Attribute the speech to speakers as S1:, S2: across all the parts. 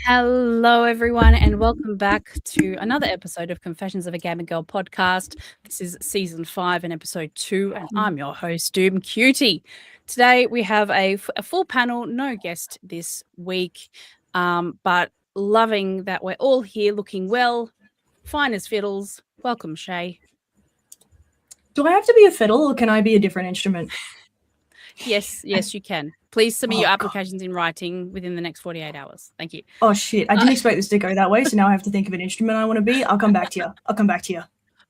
S1: Hello, everyone, and welcome back to another episode of Confessions of a Gamer Girl podcast. This is season 5 and episode 2, and I'm your host, Doom Cutie. Today we have a full panel, no guest this week, but loving that we're all here looking well, fine as fiddles. Welcome, Shay.
S2: Do I have to be a fiddle or can I be a different instrument?
S1: Yes, you can. Please submit your applications in writing within the next 48 hours. Thank you.
S2: Oh, shit. I didn't expect this to go that way, so now I have to think of an instrument I want to be. I'll come back to you.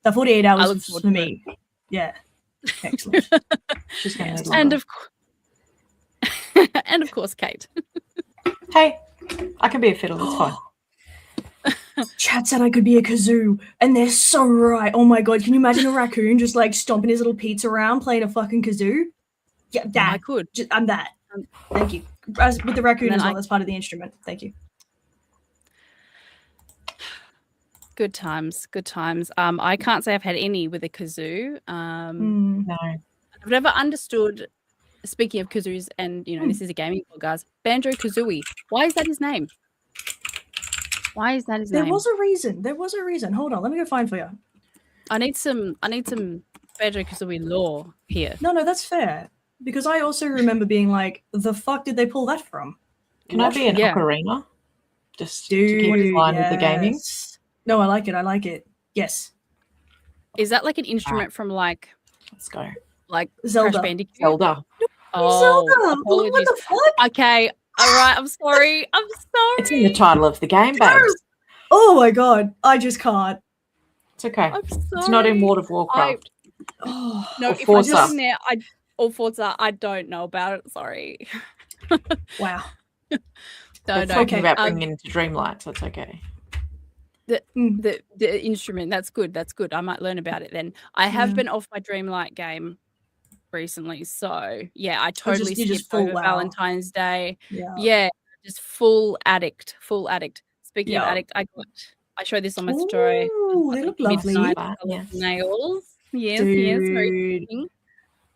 S2: The 48 hours is for me. Yeah. Excellent.
S1: and of course, Kate.
S3: Hey, I can be a fiddle. It's fine.
S2: Chad said I could be a kazoo, and they're so right. Oh my god, can you imagine a raccoon just like stomping his little pizza around playing a fucking kazoo? Yeah, that.
S1: I could.
S2: I'm that. Thank you. As with the raccoon as well, that's part of the instrument. Thank you.
S1: Good times. I can't say I've had any with a kazoo.
S3: No.
S1: I've never understood, speaking of kazoos, and this is a gaming podcast, Banjo-Kazooie. Why is that his name?
S2: There was a reason. Hold on, let me go find for you.
S1: I need some Banjo-Kazooie lore here.
S2: No, that's fair. Because I also remember being like, the fuck did they pull that from?
S3: Can I be an ocarina? Just to keep in line with the gaming?
S2: No, I like it. Yes.
S1: Is that like an instrument from like...
S3: Let's go.
S1: Like
S2: Zelda.
S1: Crash Bandicoot?
S3: Zelda.
S2: Zelda. What the fuck?
S1: Okay. All right. I'm sorry.
S3: It's in the title of the game, babes.
S2: Oh my god. I just can't.
S3: It's okay.
S1: I'm sorry.
S3: It's not in World of Warcraft.
S1: No, if I was in there, Forza, I don't know about it. Sorry.
S2: Wow.
S3: We're talking about bringing it into Dreamlight, so it's okay.
S1: The instrument, that's good. I might learn about it then. I have been off my Dreamlight game recently, so yeah, I totally skipped over Valentine's Day. Yeah, just full addict. Speaking of addict, I showed this on my story.
S2: They look lovely.
S1: Nails. Yes, very pretty.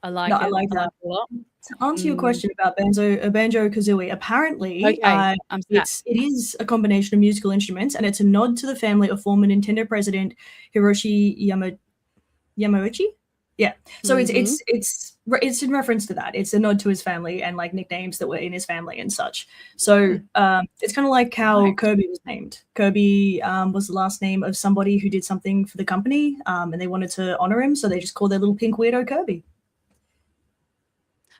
S1: I like that a lot.
S2: To answer your question about Banjo-Kazooie, apparently it is a combination of musical instruments, and it's a nod to the family of former Nintendo president Hiroshi Yamauchi. Yeah, so it's in reference to that. It's a nod to his family and like nicknames that were in his family and such. So it's kind of like how Kirby was named. Kirby was the last name of somebody who did something for the company, and they wanted to honor him, so they just called their little pink weirdo Kirby.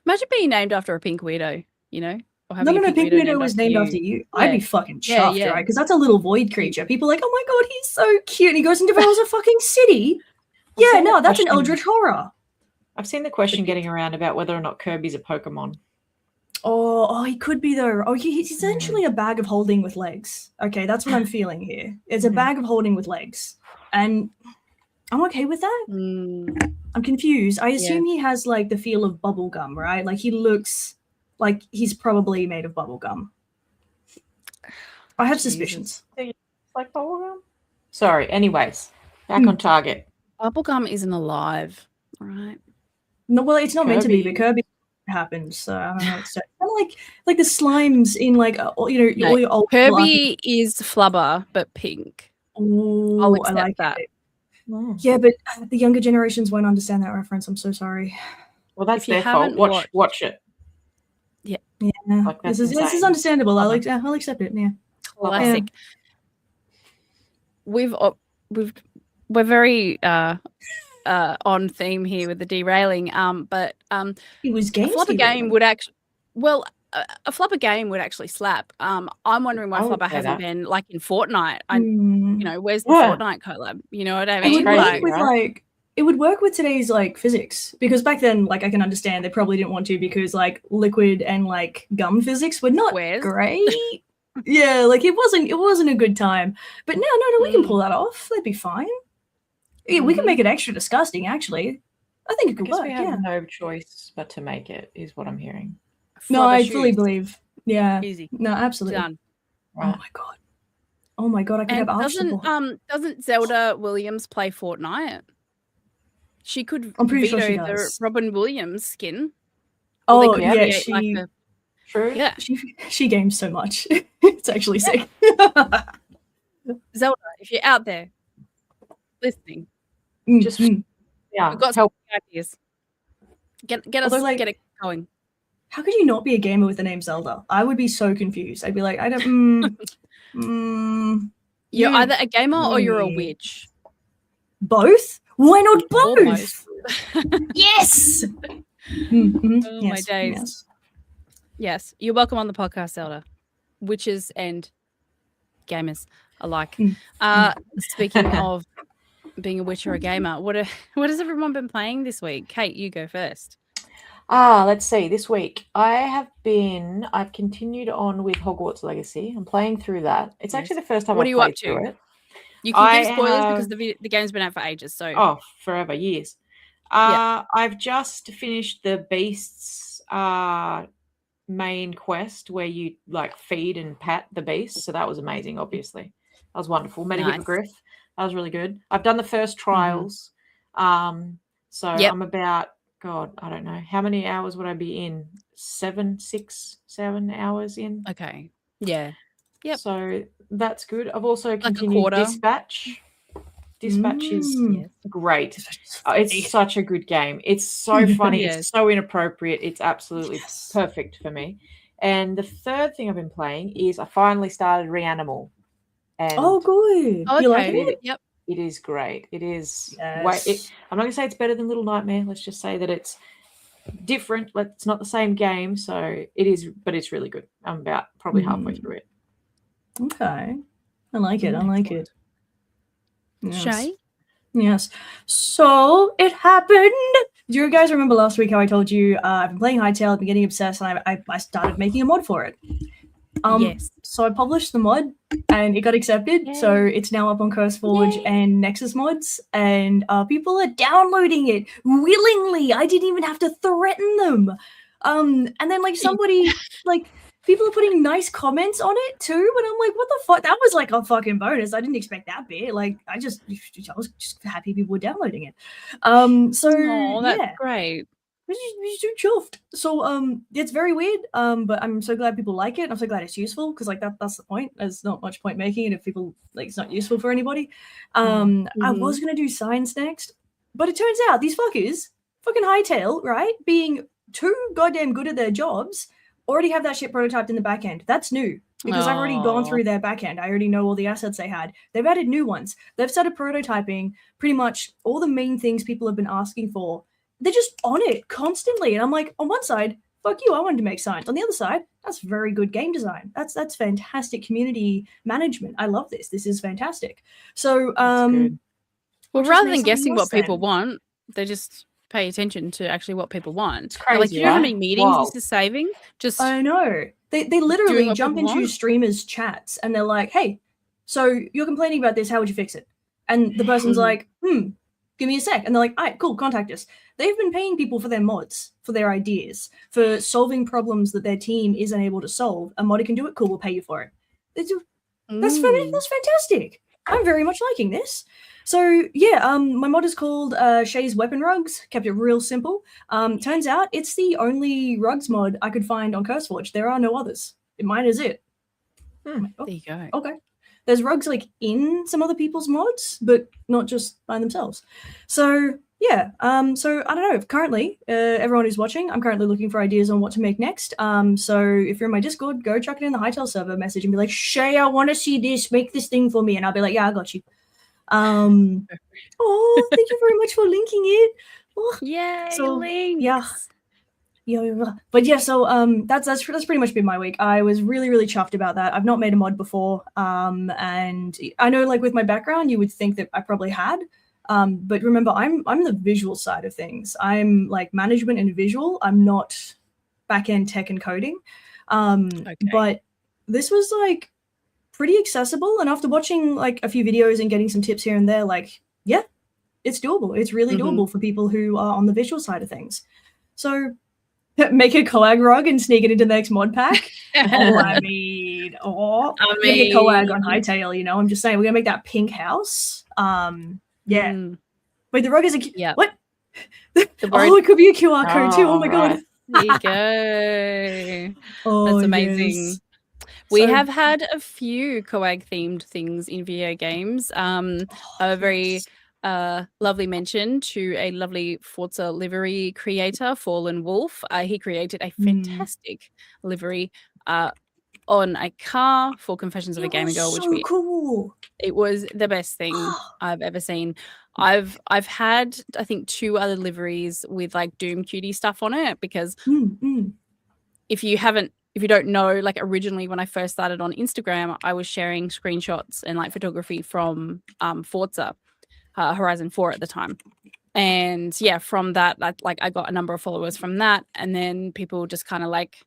S1: Imagine being named after a pink weirdo, Or
S2: no, Pink Weirdo was named after you. Yeah. I'd be fucking chuffed, right? Because that's a little void creature. People are like, oh my god, he's so cute. And he goes and devours a fucking city. That's an eldritch horror.
S3: I've seen the question getting around about whether or not Kirby's a Pokemon.
S2: Oh, he could be though. Oh, he's essentially a bag of holding with legs. Okay, that's what I'm feeling here. It's a bag of holding with legs. And I'm okay with that. I'm confused. I assume he has like the feel of bubblegum, right? Like he looks like he's probably made of bubblegum. I have suspicions.
S3: Like bubblegum? Sorry. Anyways, back on target.
S1: Bubblegum isn't alive, right?
S2: No, well, it's not meant to be, but Kirby happened, so I don't know. It's kind of like the slimes in like all your old
S1: Kirby is flubber but pink.
S2: Oh,
S1: I'll accept
S2: I like
S1: that.
S2: Yeah, but the younger generations won't understand that reference. I'm so sorry.
S3: Well, that's their fault. Watch it.
S1: Yeah.
S2: Like this is understandable. I'll accept it. Yeah.
S1: Classic. We're very on theme here with the derailing. But
S2: it was games.
S1: A flubber game would actually. Well, a flubber game would actually slap. I'm wondering why flubber hasn't been like in Fortnite. Where's the Fortnite collab? You know what I mean?
S2: It would work with today's like physics, because back then, like, I can understand they probably didn't want to because like liquid and like gum physics were not great. Yeah, like it wasn't a good time. But no, we can pull that off. That'd be fine. Yeah, we can make it extra disgusting. Actually, I think it could work.
S3: We have no choice but to make it. Is what I'm hearing.
S2: No, I fully believe. Yeah.
S1: Easy.
S2: No, absolutely.
S1: Done.
S2: Right. Oh my god! I could have
S1: doesn't Zelda Williams play Fortnite? She could
S2: veto
S1: the Robin Williams skin.
S2: Oh yeah,
S1: True.
S2: Yeah, she games so much. It's actually sick.
S1: Zelda, if you're out there listening, just
S3: we've
S1: got some ideas. Get it going.
S2: How could you not be a gamer with the name Zelda? I would be so confused. I'd be like, I don't.
S1: You're either a gamer or you're a witch.
S2: Both? Why not both?
S1: Yes.
S2: Oh,
S1: my days. Yes. You're welcome on the podcast, Zelda. Witches and gamers alike. Speaking of being a witch or a gamer, what has everyone been playing this week? Kate, you go first.
S3: Let's see. This week I've continued on with Hogwarts Legacy. I'm playing through that. It's actually the first time I've played through it.
S1: You can give spoilers because the game's been out for ages. So
S3: forever, years. I've just finished the Beasts main quest where you like feed and pat the beasts. So that was amazing, obviously. That was wonderful. Met a hippogriff. That was really good. I've done the first trials. I'm about, God, I don't know. How many hours would I be in? 7 hours in.
S1: Okay. Yeah. Yep.
S3: So that's good. I've also continued Dispatch. Dispatch is great. It's such a good game. It's so funny. It's so inappropriate. It's absolutely perfect for me. And the third thing I've been playing is I finally started Reanimal. And
S2: good.
S1: Okay.
S2: You like it?
S1: Yep.
S3: It is great. It is.
S2: Yes.
S3: I'm not going to say it's better than Little Nightmare. Let's just say that it's different. It's not the same game. So it is, but it's really good. I'm about probably halfway through it.
S2: Okay. I like it. I like it.
S1: Yes. Shay?
S2: Yes. So it happened. Do you guys remember last week how I told you I've been playing Hytale, I've been getting obsessed, and I started making a mod for it?
S1: Yes.
S2: So I published the mod and it got accepted. Yay. So it's now up on CurseForge and Nexus mods, and people are downloading it willingly. I didn't even have to threaten them. And then like somebody like people are putting nice comments on it too, but I'm like, what the fuck? That was like a fucking bonus. I didn't expect that bit. Like I was just happy people were downloading it.
S1: That's great.
S2: It's too chuffed. So it's very weird. But I'm so glad people like it. I'm so glad it's useful because like that's the point. There's not much point making it if people like it's not useful for anybody. I was gonna do science next, but it turns out these fuckers, fucking Hytale, right, being too goddamn good at their jobs, already have that shit prototyped in the back end. That's new because I've already gone through their back end. I already know all the assets they had. They've added new ones. They've started prototyping pretty much all the main things people have been asking for. They're just on it constantly. And I'm like, on one side, fuck you, I wanted to make science. On the other side, that's very good game design. That's fantastic community management. I love this. This is fantastic. So
S1: well, rather than guessing what people want, they just pay attention to actually what people want.
S3: It's crazy,
S1: like, you know how many meetings this is saving? Just
S2: I know. They literally jump into streamers' chats and they're like, hey, so you're complaining about this, how would you fix it? And the person's like, give me a sec. And they're like, all right, cool, contact us. They've been paying people for their mods, for their ideas, for solving problems that their team isn't able to solve. A modder can do it, cool, we'll pay you for it. That's fantastic. I'm very much liking this. So yeah, my mod is called Shay's Weapon Rugs. Kept it real simple. Turns out it's the only rugs mod I could find on CurseForge. There are no others. Mine is it.
S1: There you go.
S2: Okay. There's rugs like in some other people's mods, but not just by themselves. So yeah, so I don't know. Currently, everyone who's watching, I'm currently looking for ideas on what to make next. So if you're in my Discord, go chuck it in the Hytale server message and be like, Shay, I want to see this. Make this thing for me, and I'll be like, yeah, I got you. Thank you very much for linking it. Oh,
S1: yay,
S2: links. Yeah. But yeah, so that's pretty much been my week. I was really chuffed about that. I've not made a mod before, and I know like with my background, you would think that I probably had. But remember, I'm the visual side of things. I'm like management and visual. I'm not back-end tech and coding. But this was like pretty accessible. And after watching like a few videos and getting some tips here and there, like, yeah, it's doable. It's really doable for people who are on the visual side of things. So make a coag rug and sneak it into the next mod pack. I mean, a coag on Hytale, you know, I'm just saying, we're going to make that pink house. Yeah. Wait, the rug is what? It could be a QR code too. Oh my god.
S1: There you go. That's amazing. Yes. We have had a few coag themed things in video games. A very lovely mention to a lovely Forza livery creator, Fallen Wolf. He created a fantastic livery on a car for Confessions of a Gamer Girl,
S2: which cool.
S1: It was the best thing I've ever seen. I've had, I think, 2 other liveries with like Doom Cutie stuff on it, because if you don't know, like originally when I first started on Instagram, I was sharing screenshots and like photography from Forza Horizon 4 at the time. And yeah, from that, I got a number of followers from that, and then people just kind of like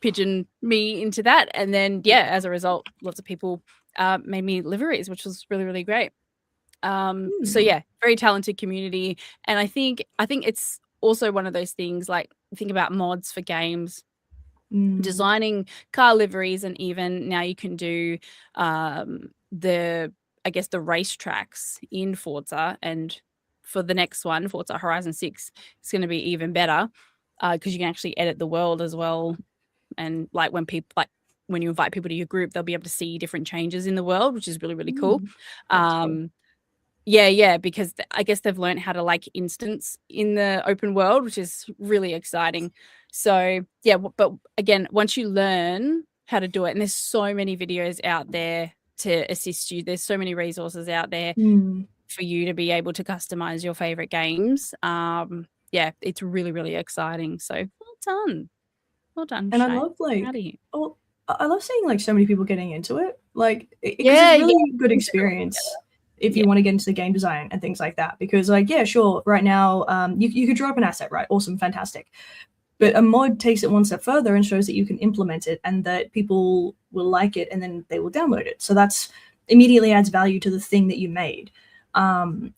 S1: pigeon me into that, and then yeah, as a result, lots of people made me liveries, which was really, really great. So yeah, very talented community, and I think it's also one of those things, like think about mods for games, designing car liveries, and even now you can do the racetracks in Forza, and for the next one, Forza Horizon 6, it's going to be even better because you can actually edit the world as well, and like when you invite people to your group, they'll be able to see different changes in the world, which is really, really cool. Yeah, because I guess they've learned how to like instance in the open world, which is really exciting. So yeah, but again, once you learn how to do it, and there's so many videos out there to assist you, there's so many resources out there for you to be able to customize your favorite games. Yeah, it's really, really exciting. So well done,
S2: and
S1: Shay.
S2: I love I love seeing like so many people getting into it, like it's really good experience if you want to get into the game design and things like that, because like, yeah, sure, right now you could draw up an asset, right? Awesome, fantastic. But a mod takes it one step further and shows that you can implement it and that people will like it, and then they will download it. So that's immediately adds value to the thing that you made. And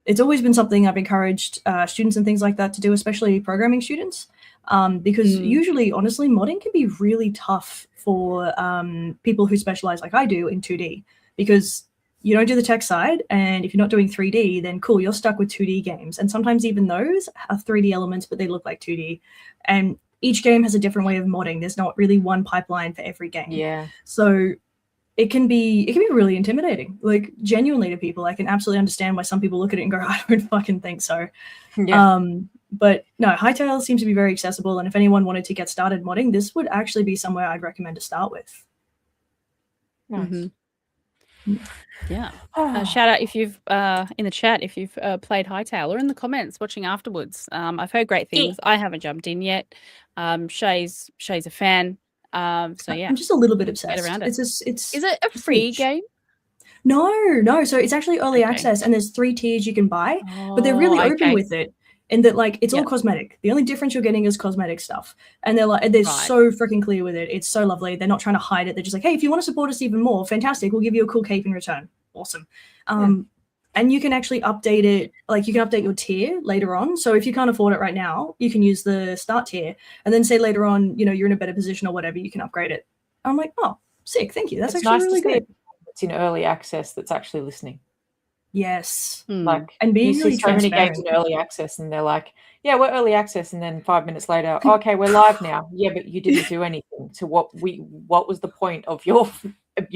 S2: it's always been something I've encouraged students and things like that to do, especially programming students, because usually, honestly, modding can be really tough for people who specialize like I do in 2D, because you don't do the tech side, and if you're not doing 3D, then cool, you're stuck with 2D games. And sometimes even those have 3D elements, but they look like 2D. And each game has a different way of modding. There's not really one pipeline for every game.
S3: Yeah.
S2: So it can be really intimidating, like genuinely, to people. I can absolutely understand why some people look at it and go, I don't fucking think so.
S3: Yeah.
S2: But no, Hytale seems to be very accessible. And if anyone wanted to get started modding, this would actually be somewhere I'd recommend to start with.
S3: Nice.
S1: Yeah. Shout out if you've in the chat if you've played Hytale, or in the comments watching afterwards. I've heard great things. I haven't jumped in yet. Shay's a fan. So yeah,
S2: I'm just a little bit obsessed.
S1: Get around it.
S2: Is
S1: it a free game?
S2: No. So it's actually early access, and there's 3 tiers you can buy, but they're really open with it. And that, like, it's all cosmetic. The only difference you're getting is cosmetic stuff. And they're so freaking clear with it. It's so lovely. They're not trying to hide it. They're just like, hey, if you want to support us even more, fantastic. We'll give you a cool cape in return. Awesome. And you can actually update it. Like, you can update your tier later on. So if you can't afford it right now, you can use the start tier. And then say later on, you know, you're in a better position or whatever, you can upgrade it. I'm like, oh, sick. Thank you. That's actually
S3: nice
S2: really good.
S3: It's in early access that's actually listening.
S2: Yes.
S3: Like,
S2: and being really
S3: so many games in early access, and they're like, yeah, we're early access, and then 5 minutes later, okay, we're live now. Yeah, but you didn't do anything. So what was the point of your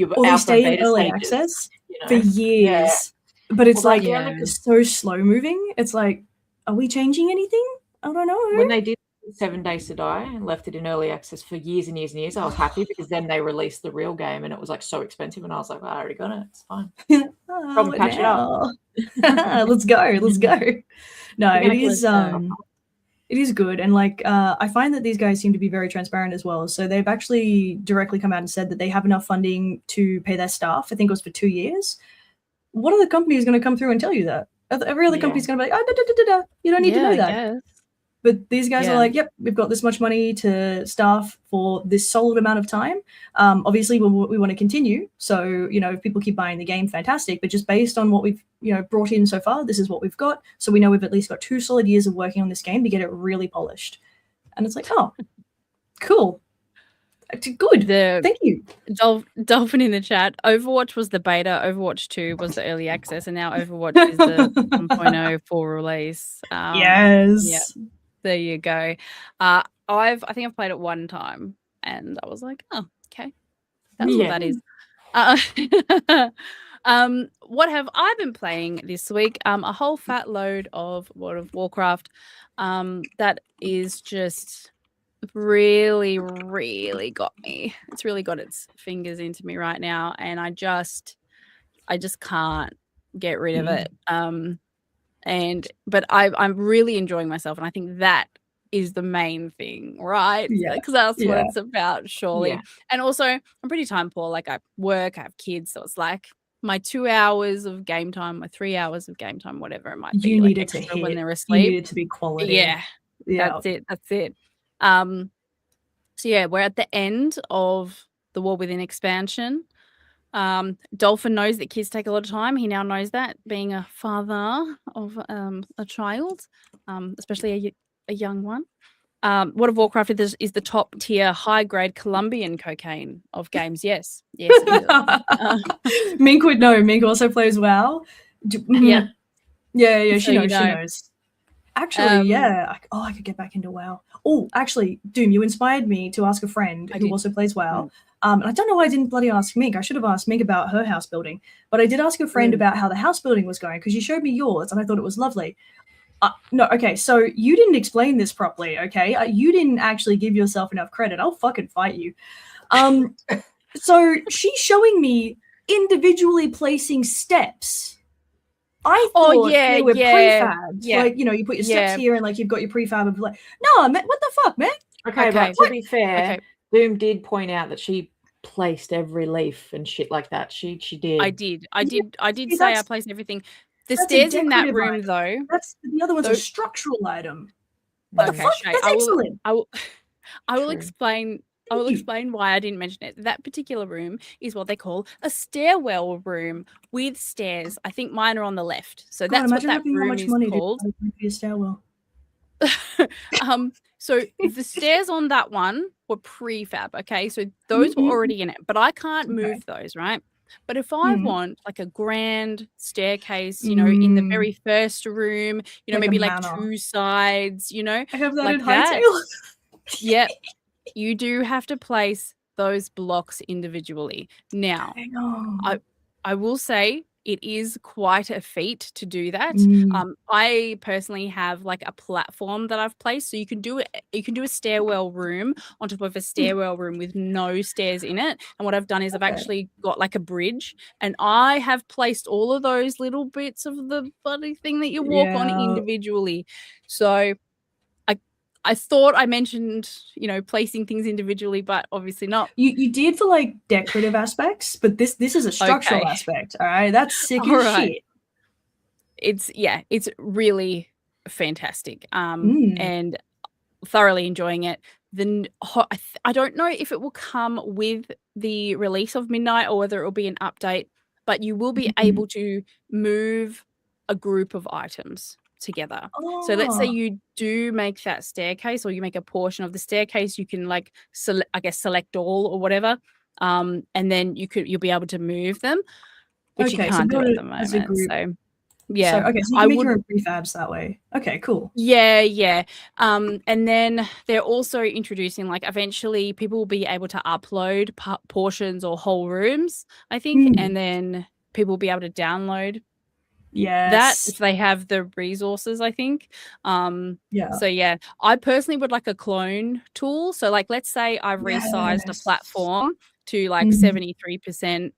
S2: or they stay in early access for years, but it's like it's so slow moving. It's like, are we changing anything? I don't know.
S3: When they did 7 Days to Die and left it in early access for years and years and years, I was happy, because then they released the real game and it was like so expensive, and I was like, well, I already got it, it's fine. Probably catch it up.
S2: Let's go. No, it is good. And like I find that these guys seem to be very transparent as well. So they've actually directly come out and said that they have enough funding to pay their staff. I think it was for 2 years. What other company is going to come through and tell you that? Every other company's going to be like, you don't need to know that. But these guys are like, yep, we've got this much money to staff for this solid amount of time. Obviously, we want to continue. So, you know, if people keep buying the game, fantastic. But just based on what we've, you know, brought in so far, this is what we've got. So we know we've at least got 2 solid years of working on this game to get it really polished. And it's like, oh, cool. Good. Thank you.
S1: Dolphin in the chat. Overwatch was the beta. Overwatch 2 was the early access. And now Overwatch is the 1.0 full release.
S2: Yes.
S1: Yeah. There you go. I think I've played it 1 time. And I was like, oh, okay, that's what that is. What have I been playing this week? A whole fat load of World of Warcraft. That is just really, really got me. It's really got its fingers into me right now, and I just can't get rid of it. But I'm really enjoying myself, and I think that is the main thing, right? Because that's what it's about, surely. And also, I'm pretty time poor. Like, I work, I have kids, so it's like my 2 hours of game time, my 3 hours of game time, whatever it might be, like extra when they're asleep.
S2: You need it to be quality.
S1: Yeah. That's it. So yeah, we're at the end of the War Within expansion. Dolphin knows that kids take a lot of time. He now knows that, being a father of a child, especially a young one. World of Warcraft is the top tier high grade Colombian cocaine of games. Yes, it is.
S2: Mink would know. Mink also plays WoW. Yeah. She knows. Actually, I could get back into WoW. Oh, actually, Doom, you inspired me to ask a friend who also plays WoW. And I don't know why I didn't bloody ask Mink. I should have asked Mink about her house building. But I did ask a friend about how the house building was going, because you showed me yours and I thought it was lovely. No, okay, so you didn't explain this properly, okay? You didn't actually give yourself enough credit. I'll fucking fight you. So she's showing me individually placing steps. I thought they were prefabs. Like, you put your steps here and, like, you've got your prefab. And like, no, man, what the fuck, man?
S3: Okay, but to be fair, Boom did point out that she placed every leaf and shit like that. She did.
S1: I did say I placed everything. The stairs in that room,
S2: item.
S1: Though.
S2: That's the other one's a structural item. What the fuck? That's excellent.
S1: I will explain. I will explain why I didn't mention it. That particular room is what they call a stairwell room with stairs. I think mine are on the left. So that's what that room is called.
S2: A stairwell.
S1: So the stairs on that one were prefab. Okay, so those were already in it, but I can't move those, right? But if I want like a grand staircase, in the very first room, like maybe like 2 sides,
S2: I have that
S1: like
S2: in Hightail.
S1: Yep. You do have to place those blocks individually. Now, I will say it is quite a feat to do that. I personally have like a platform that I've placed, so you can do it. You can do a stairwell room on top of a stairwell room with no stairs in it. And what I've done is I've actually got like a bridge, and I have placed all of those little bits of the bloody thing that you walk on individually. So I thought I mentioned, placing things individually, but obviously not.
S2: You did for like decorative aspects, but this is a structural aspect. All right, that's sick as shit.
S1: It's really fantastic. And thoroughly enjoying it. Then I don't know if it will come with the release of Midnight or whether it will be an update, but you will be able to move a group of items together. So let's say you do make that staircase, or you make a portion of the staircase, you can like select all or whatever, and then you'll be able to move them, which you can't do at the moment. So yeah,
S2: so you can make your own prefabs that way. Okay, cool.
S1: Yeah. And then they're also introducing, like, eventually people will be able to upload portions or whole rooms, I think, and then people will be able to download that if they have the resources, I think. So yeah, I personally would like a clone tool. So like, let's say I've resized a platform to like 73%,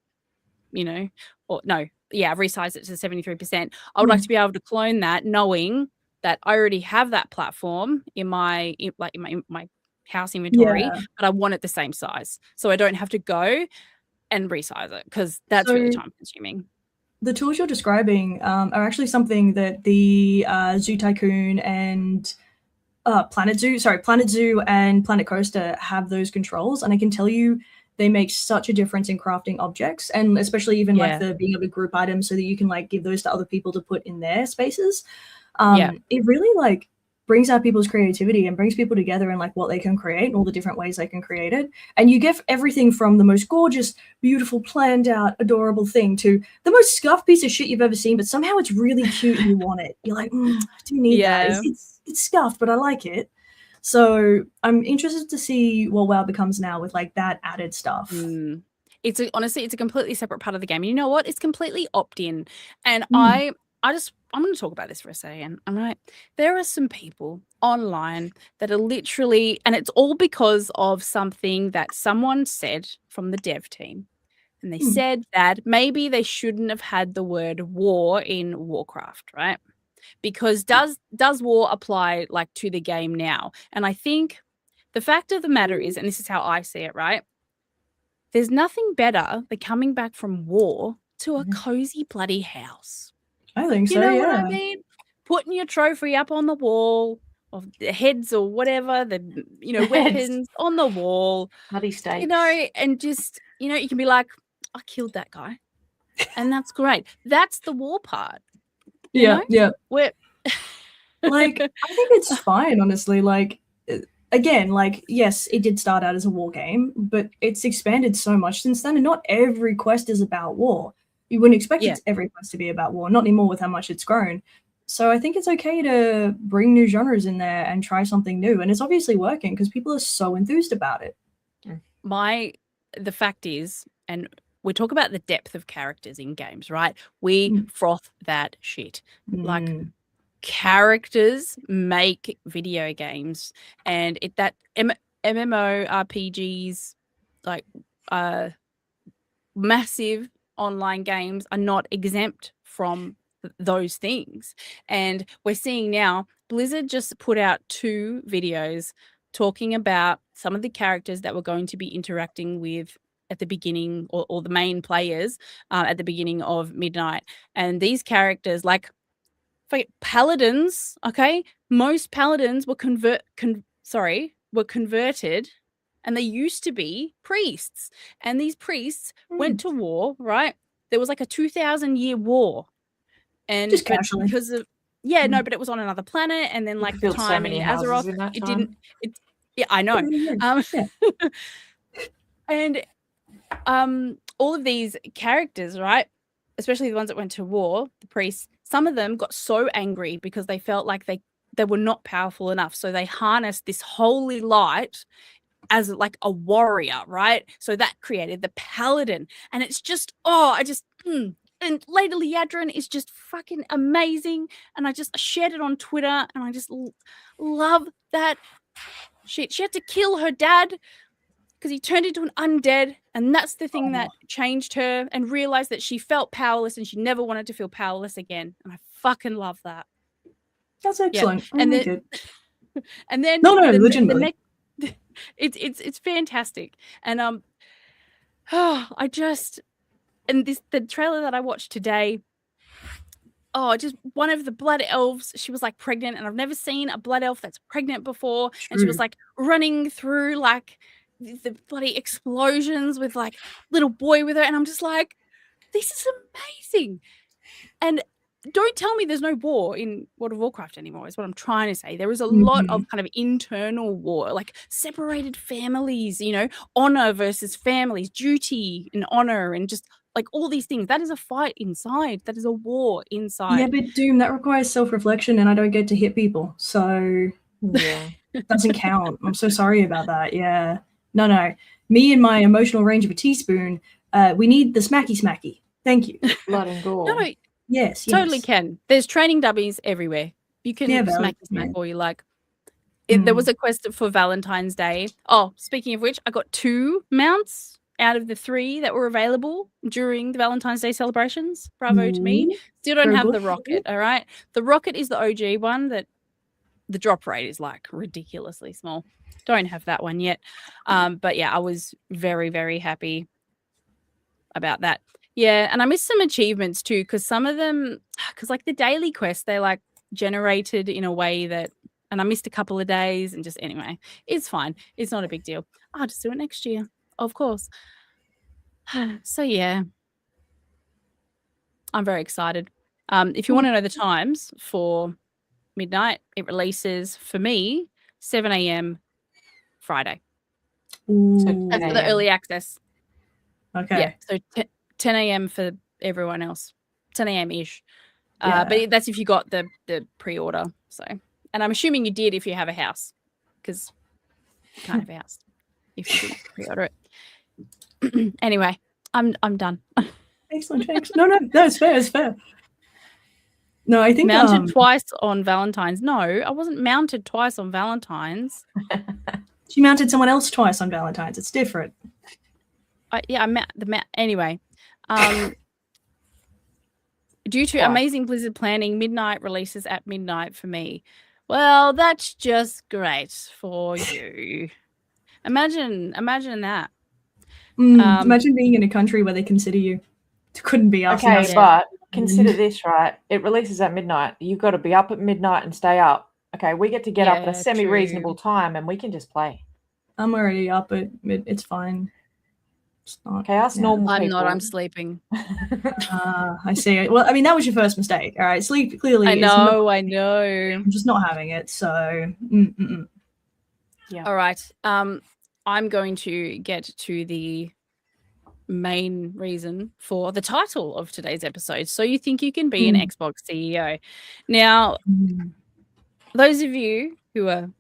S1: I've resized it to 73%. I would like to be able to clone that, knowing that I already have that platform in my house inventory, but I want it the same size, so I don't have to go and resize it, because that's really time consuming.
S2: The tools you're describing are actually something that the Zoo Tycoon and Planet Zoo and Planet Coaster have those controls, and I can tell you they make such a difference in crafting objects, and especially even like the being able to group items so that you can like give those to other people to put in their spaces. It really like brings out people's creativity and brings people together and like what they can create and all the different ways they can create it. And you get everything from the most gorgeous, beautiful, planned out, adorable thing to the most scuffed piece of shit you've ever seen, but somehow it's really cute and you want it. You're like, I do need that. It's scuffed, but I like it. So I'm interested to see what WoW becomes now with like that added stuff.
S1: Honestly, it's a completely separate part of the game. You know what? It's completely opt-in. And I'm going to talk about this for a second. All right. There are some people online that are literally, and it's all because of something that someone said from the dev team. And they said that maybe they shouldn't have had the word war in Warcraft, right? Because does war apply like to the game now? And I think the fact of the matter is, and this is how I see it, right? There's nothing better than coming back from war to a cozy bloody house.
S2: I think so,
S1: you know what I mean? Putting your trophy up on the wall, of the heads or whatever, the weapons on the wall.
S3: Bloody stakes.
S1: And just, you can be like, I killed that guy. And that's great. That's the war part.
S2: Yeah.
S1: Like,
S2: I think it's fine, honestly. Like, again, like, yes, it did start out as a war game, but it's expanded so much since then, and not every quest is about war. You wouldn't expect every quest to be about war, not anymore with how much it's grown. So I think it's okay to bring new genres in there and try something new, and it's obviously working because people are so enthused about it.
S1: The fact is, and we talk about the depth of characters in games, right? We froth that shit. Like, characters make video games, and MMORPGs, like massive online games, are not exempt from those things. And we're seeing now Blizzard just put out 2 videos talking about some of the characters that we're going to be interacting with at the beginning, or the main players at the beginning of Midnight. And these characters, like paladins, okay, most paladins were converted, and they used to be priests, and these priests went to war, right? There was like a 2,000-year war, and
S2: just casually,
S1: because of no, but it was on another planet, and then like the time in Azeroth, it didn't. I know. And all of these characters, right, especially the ones that went to war, the priests, some of them got so angry because they felt like they were not powerful enough. So they harnessed this holy light as like a warrior, right? So that created the paladin. And it's just, and Lady Liadrin is just fucking amazing. And I shared it on Twitter, and I just love that shit. She had to kill her dad because he turned into an undead, and that's the thing that changed her, and realized that she felt powerless and she never wanted to feel powerless again. And I fucking love that.
S2: That's excellent.
S1: Yeah. And then
S2: legitimately.
S1: It's fantastic. And the trailer that I watched today, just one of the blood elves, she was like pregnant, and I've never seen a blood elf that's pregnant before. And she was like running through like the bloody explosions with like little boy with her, and I'm just like, this is amazing. And don't tell me there's no war in World of Warcraft anymore, is what I'm trying to say. There is a lot of kind of internal war, like separated families, honor versus families, duty and honor, and just like all these things. That is a fight inside. That is a war inside.
S2: Yeah, but Doom, that requires self-reflection, and I don't get to hit people, so it doesn't count. I'm so sorry about that. Yeah. No. Me and my emotional range of a teaspoon, we need the smacky smacky. Thank you.
S3: Blood and gore.
S1: No.
S2: Yes.
S1: Totally can. There's training dummies everywhere. You can smack all you like. There was a quest for Valentine's Day. Oh, speaking of which, I got 2 mounts out of the 3 that were available during the Valentine's Day celebrations. Bravo to me. Still don't have the rocket, all right? The rocket is the OG one that the drop rate is like ridiculously small. Don't have that one yet. But yeah, I was very, very happy about that. Yeah, and I missed some achievements too, because some of them, because like the daily quests, they like generated in a way that, and I missed a couple of days, and just anyway, it's fine. It's not a big deal. I'll just do it next year, of course. So yeah, I'm very excited. If you want to know the times for Midnight, it releases for me 7 a.m. Friday.
S2: So
S1: that's for the early access.
S2: Okay.
S1: Yeah, so 10 a.m. for everyone else. 10 a.m.-ish. But that's if you got the pre-order. So, and I'm assuming you did if you have a house. because kind of asked if you could pre-order it. Anyway, I'm done.
S2: Excellent. No, it's fair. It's fair. No, I think
S1: mounted twice on Valentine's. No, I wasn't mounted twice on Valentine's.
S2: She mounted someone else twice on Valentine's. It's different.
S1: Anyway, due to amazing Blizzard planning, midnight releases at midnight for me. Well, that's just great for you. Imagine that.
S2: Imagine being in a country where they consider you. Couldn't be us.
S3: Okay, but consider this, right? It releases at midnight. You've got to be up at midnight and stay up. Okay, we get to get up at a semi-reasonable time and we can just play.
S2: I'm already up at it's fine. It's not,
S3: okay, us normal people.
S1: I'm not. I'm sleeping.
S2: I see. Well, I mean, that was your first mistake. All right, sleep clearly.
S1: I know.
S2: I'm just not having it. So,
S1: yeah. All right. I'm going to get to the main reason for the title of today's episode. So you think you can be an Xbox CEO? Now, those of you who have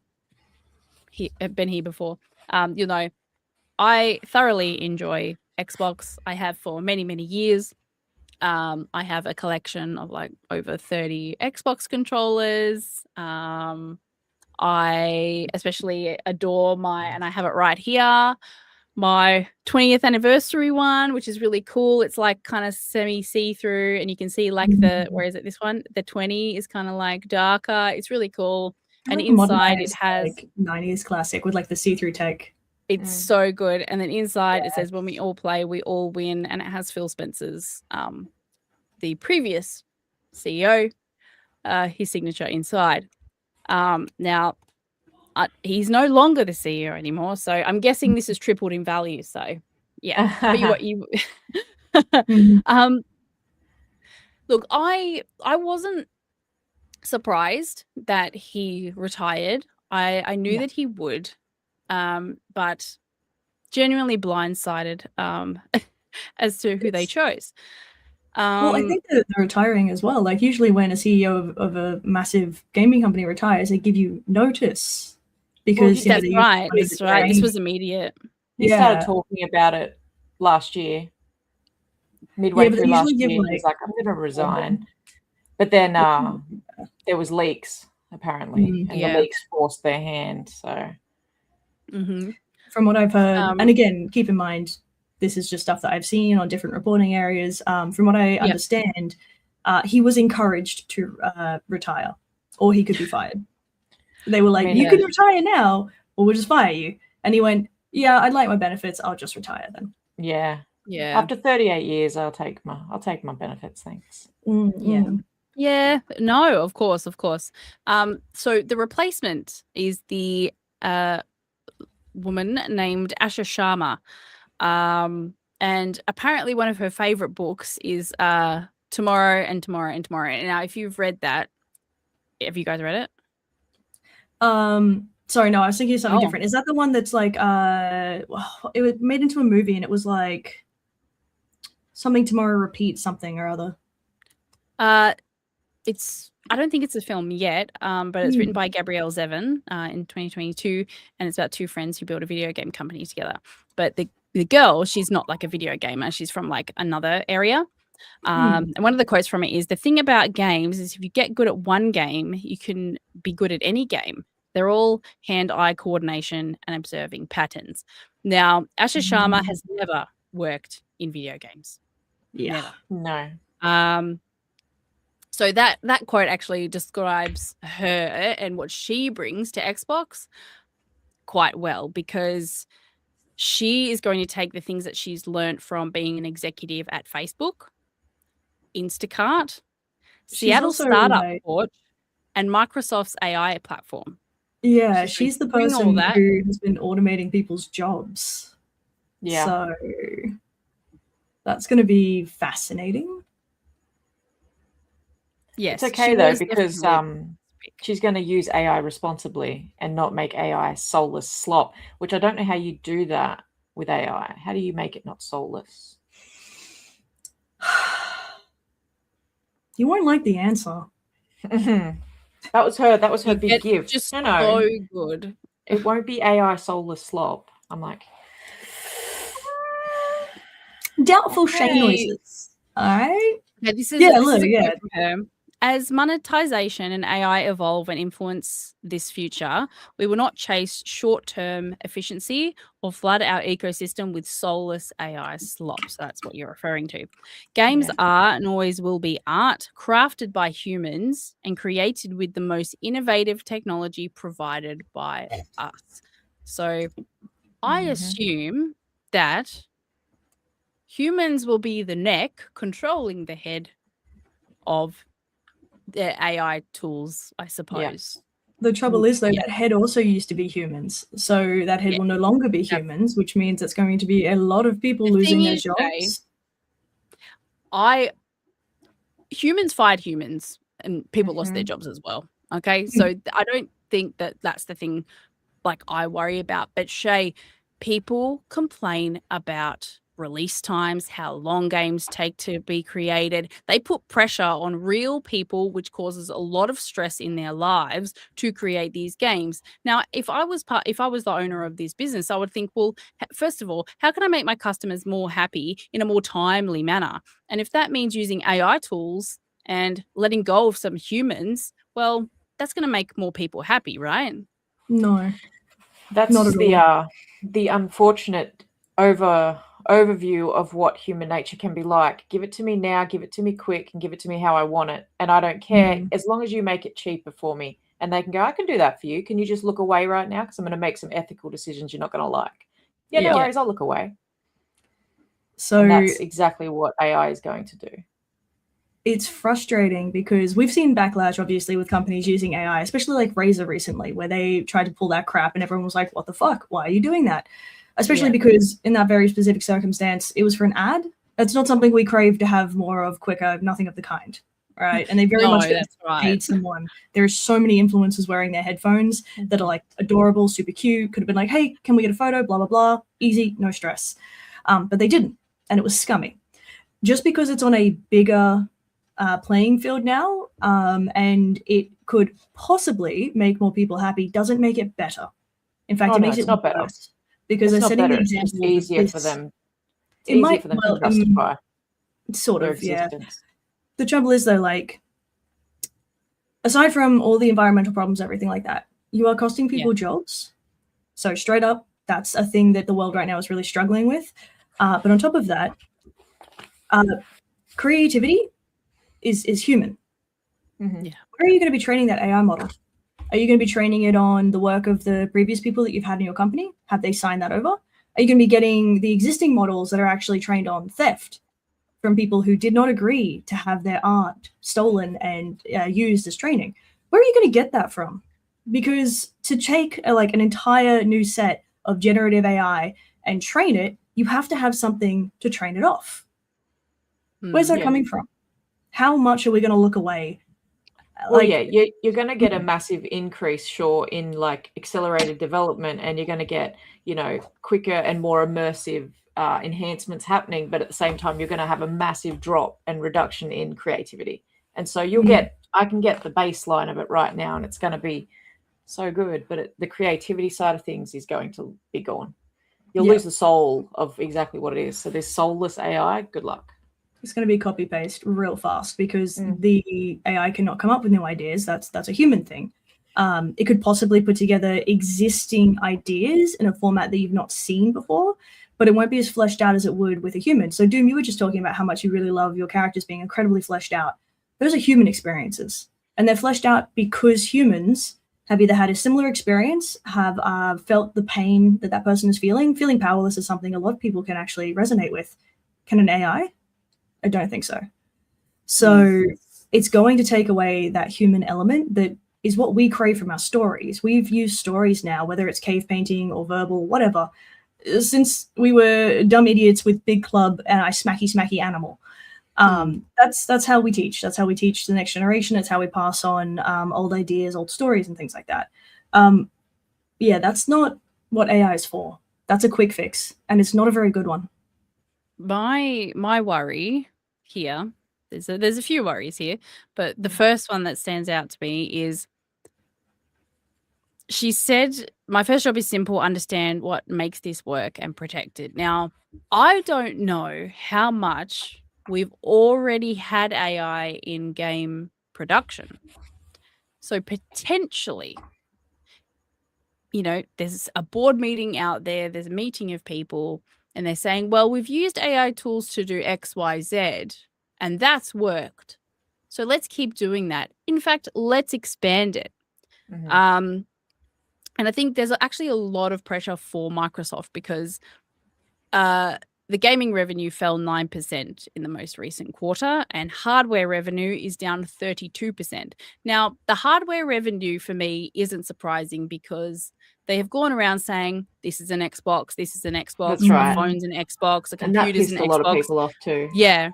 S1: been here before, you'll know I thoroughly enjoy Xbox. I have for many, many years. I have a collection of like over 30 Xbox controllers. I especially adore and I have it right here, my 20th anniversary one, which is really cool. It's like kind of semi see-through and you can see like where is it? This one, the 20 is kind of like darker. It's really cool. And inside it has
S2: like 90s classic with like the see-through tech.
S1: It's so good. And then inside it says, when we all play, we all win. And it has Phil Spencer's, the previous CEO, his signature inside. Now, he's no longer the CEO anymore, so I'm guessing this has tripled in value. So, yeah. But look, I wasn't surprised that he retired. I knew that he would, but genuinely blindsided as to who they chose.
S2: Well, I think that they're retiring as well. Like usually when a CEO of a massive gaming company retires, they give you notice because
S1: that's right. That's right. This was immediate.
S3: He started talking about it last year, midway through last year. He was like, "I'm going to resign," but then there was leaks apparently, and the leaks forced their hand. So,
S2: from what I've heard, and again, keep in mind, this is just stuff that I've seen on different reporting areas. From what I understand, he was encouraged to retire, or he could be fired. They were like, "You can retire now, or we'll just fire you." And he went, "Yeah, I'd like my benefits. I'll just retire then."
S3: Yeah. After 38 years, I'll take my benefits. Thanks.
S1: Yeah. No, of course. So the replacement is the woman named Asha Sharma. And apparently one of her favorite books is Tomorrow and Tomorrow and Tomorrow. Now, if you've read that, have you guys read it?
S2: Sorry, no, I was thinking of something different. Is that the one that's like it was made into a movie and it was like something tomorrow repeats something or other? I
S1: don't think it's a film yet, but it's written by Gabrielle Zevin in 2022, and it's about two friends who build a video game company together. But the girl, she's not like a video gamer. She's from like another area. And one of the quotes from it is, "The thing about games is if you get good at one game, you can be good at any game. They're all hand-eye coordination and observing patterns." Now, Asha Sharma has never worked in video games.
S2: Yeah.
S3: Never.
S1: No. So that quote actually describes her and what she brings to Xbox quite well, because she is going to take the things that she's learned from being an executive at Facebook, Instacart, Seattle Startup Porch, and Microsoft's AI platform.
S2: Yeah, she's the person who has been automating people's jobs.
S3: Yeah.
S2: So that's going to be fascinating.
S1: Yes.
S3: It's okay though, because she's going to use AI responsibly and not make AI soulless slop, which I don't know how you do that with AI. How do you make it not soulless?
S2: You won't like the answer.
S3: That was her big gift.
S1: Just so good.
S3: it won't be AI soulless slop. I'm like,
S2: doubtful Shay noises. All right.
S1: Yeah, this is a from her. As monetization and AI evolve and influence this future, we will not chase short-term efficiency or flood our ecosystem with soulless AI slops. That's what you're referring to. Games are and always will be art crafted by humans and created with the most innovative technology provided by us. So I assume that humans will be the neck controlling the head of the AI tools, I suppose.
S2: Yeah. The trouble is, though, that head also used to be humans. So that head will no longer be humans, which means it's going to be a lot of people losing their jobs.
S1: Humans fired humans and people lost their jobs as well. Okay. So I don't think that that's the thing like I worry about. But Shay, people complain about release times, how long games take to be created. They put pressure on real people, which causes a lot of stress in their lives to create these games. Now, if I was the owner of this business, I would think, well, first of all, how can I make my customers more happy in a more timely manner? And if that means using AI tools and letting go of some humans, well, that's going to make more people happy, right?
S2: No.
S3: That's the unfortunate overview of what human nature can be like. Give it to me now, give it to me quick, and give it to me how I want it. And I don't care as long as you make it cheaper for me. And they can go, I can do that for you. Can you just look away right now? Because I'm going to make some ethical decisions you're not going to like. Yeah, no worries, I'll look away. So and that's exactly what AI is going to do.
S2: It's frustrating because we've seen backlash, obviously, with companies using AI, especially like Razer recently, where they tried to pull that crap and everyone was like, what the fuck? Why are you doing that? Especially because in that very specific circumstance, it was for an ad. That's not something we crave to have more of, quicker, nothing of the kind, right? And they very much paid someone. There's so many influencers wearing their headphones that are like adorable, super cute, could have been like, hey, can we get a photo, blah, blah, blah, easy, no stress. But they didn't, and it was scummy. Just because it's on a bigger playing field now, and it could possibly make more people happy, doesn't make it better. In fact, it makes it
S3: not
S2: worse.
S3: Better.
S2: Because they're setting the
S3: example. It's easier for them. It's easier for them to justify
S2: sort
S3: their
S2: of,
S3: existence.
S2: The trouble is, though, like, aside from all the environmental problems, everything like that, you are costing people jobs. So straight up, that's a thing that the world right now is really struggling with. But on top of that, creativity is human.
S1: Yeah.
S2: Where are you going to be training that AI model? Are you going to be training it on the work of the previous people that you've had in your company? Have they signed that over? Are you going to be getting the existing models that are actually trained on theft from people who did not agree to have their art stolen and used as training? Where are you going to get that from? Because to take an entire new set of generative AI and train it, you have to have something to train it off. Where's that coming from? How much are we going to look away?
S3: Well, you're going to get a massive increase, sure, in like accelerated development, and you're going to get, quicker and more immersive enhancements happening. But at the same time, you're going to have a massive drop and reduction in creativity. And so I can get the baseline of it right now, and it's going to be so good. But the creativity side of things is going to be gone. You'll lose the soul of exactly what it is. So this soulless AI, good luck.
S2: It's going to be copy paste real fast because the AI cannot come up with new ideas. That's a human thing. It could possibly put together existing ideas in a format that you've not seen before, but it won't be as fleshed out as it would with a human. So Doom, you were just talking about how much you really love your characters being incredibly fleshed out. Those are human experiences, and they're fleshed out because humans have either had a similar experience, have felt the pain that person is feeling. Feeling powerless is something a lot of people can actually resonate with. Can an AI? I don't think so. So it's going to take away that human element that is what we crave from our stories. We've used stories now, whether it's cave painting or verbal, whatever, since we were dumb idiots with Big Club and I smacky animal. That's how we teach. That's how we teach the next generation. It's how we pass on old ideas, old stories, and things like that. That's not what AI is for. That's a quick fix, and it's not a very good one.
S1: My worry here, there's a few worries here, but the first one that stands out to me is she said, my first job is simple, understand what makes this work and protect it. Now, I don't know how much we've already had AI in game production. So potentially, there's a board meeting out there, there's a meeting of people, and they're saying, well, we've used AI tools to do X, Y, Z, and that's worked. So let's keep doing that. In fact, let's expand it. Mm-hmm. And I think there's actually a lot of pressure for Microsoft because the gaming revenue fell 9% in the most recent quarter, and hardware revenue is down 32%. Now, the hardware revenue for me isn't surprising because they have gone around saying this is an Xbox, this is an Xbox,
S3: That's right.
S1: a phone's an Xbox, a computer's an Xbox.
S3: And that pissed a lot of people off too.
S1: Yeah.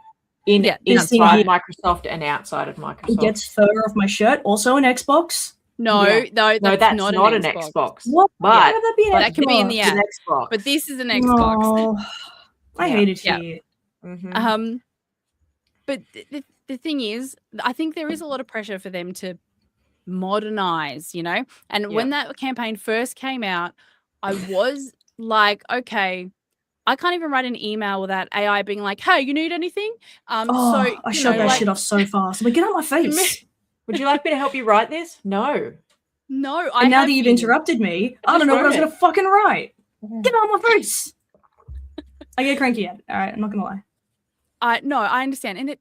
S3: Inside Microsoft and outside of Microsoft.
S2: It gets fur off my shirt, also an Xbox.
S1: No, that's not an Xbox.
S2: What?
S3: But
S1: that can be in the app. But this is an Xbox.
S2: No. I hate it here.
S1: Mm-hmm. But the thing is, I think there is a lot of pressure for them to modernize, and when that campaign first came out, I was like, okay, I can't even write an email without AI being like, hey, you need anything?
S2: I shut that shit off so fast. I'm like, get out of my face.
S3: Would you like me to help you write this? No.
S2: And now that you've interrupted me, I don't know what I was going to fucking write. Get out of my face. I get cranky at it. All right, I'm not going to lie.
S1: No, I understand. And it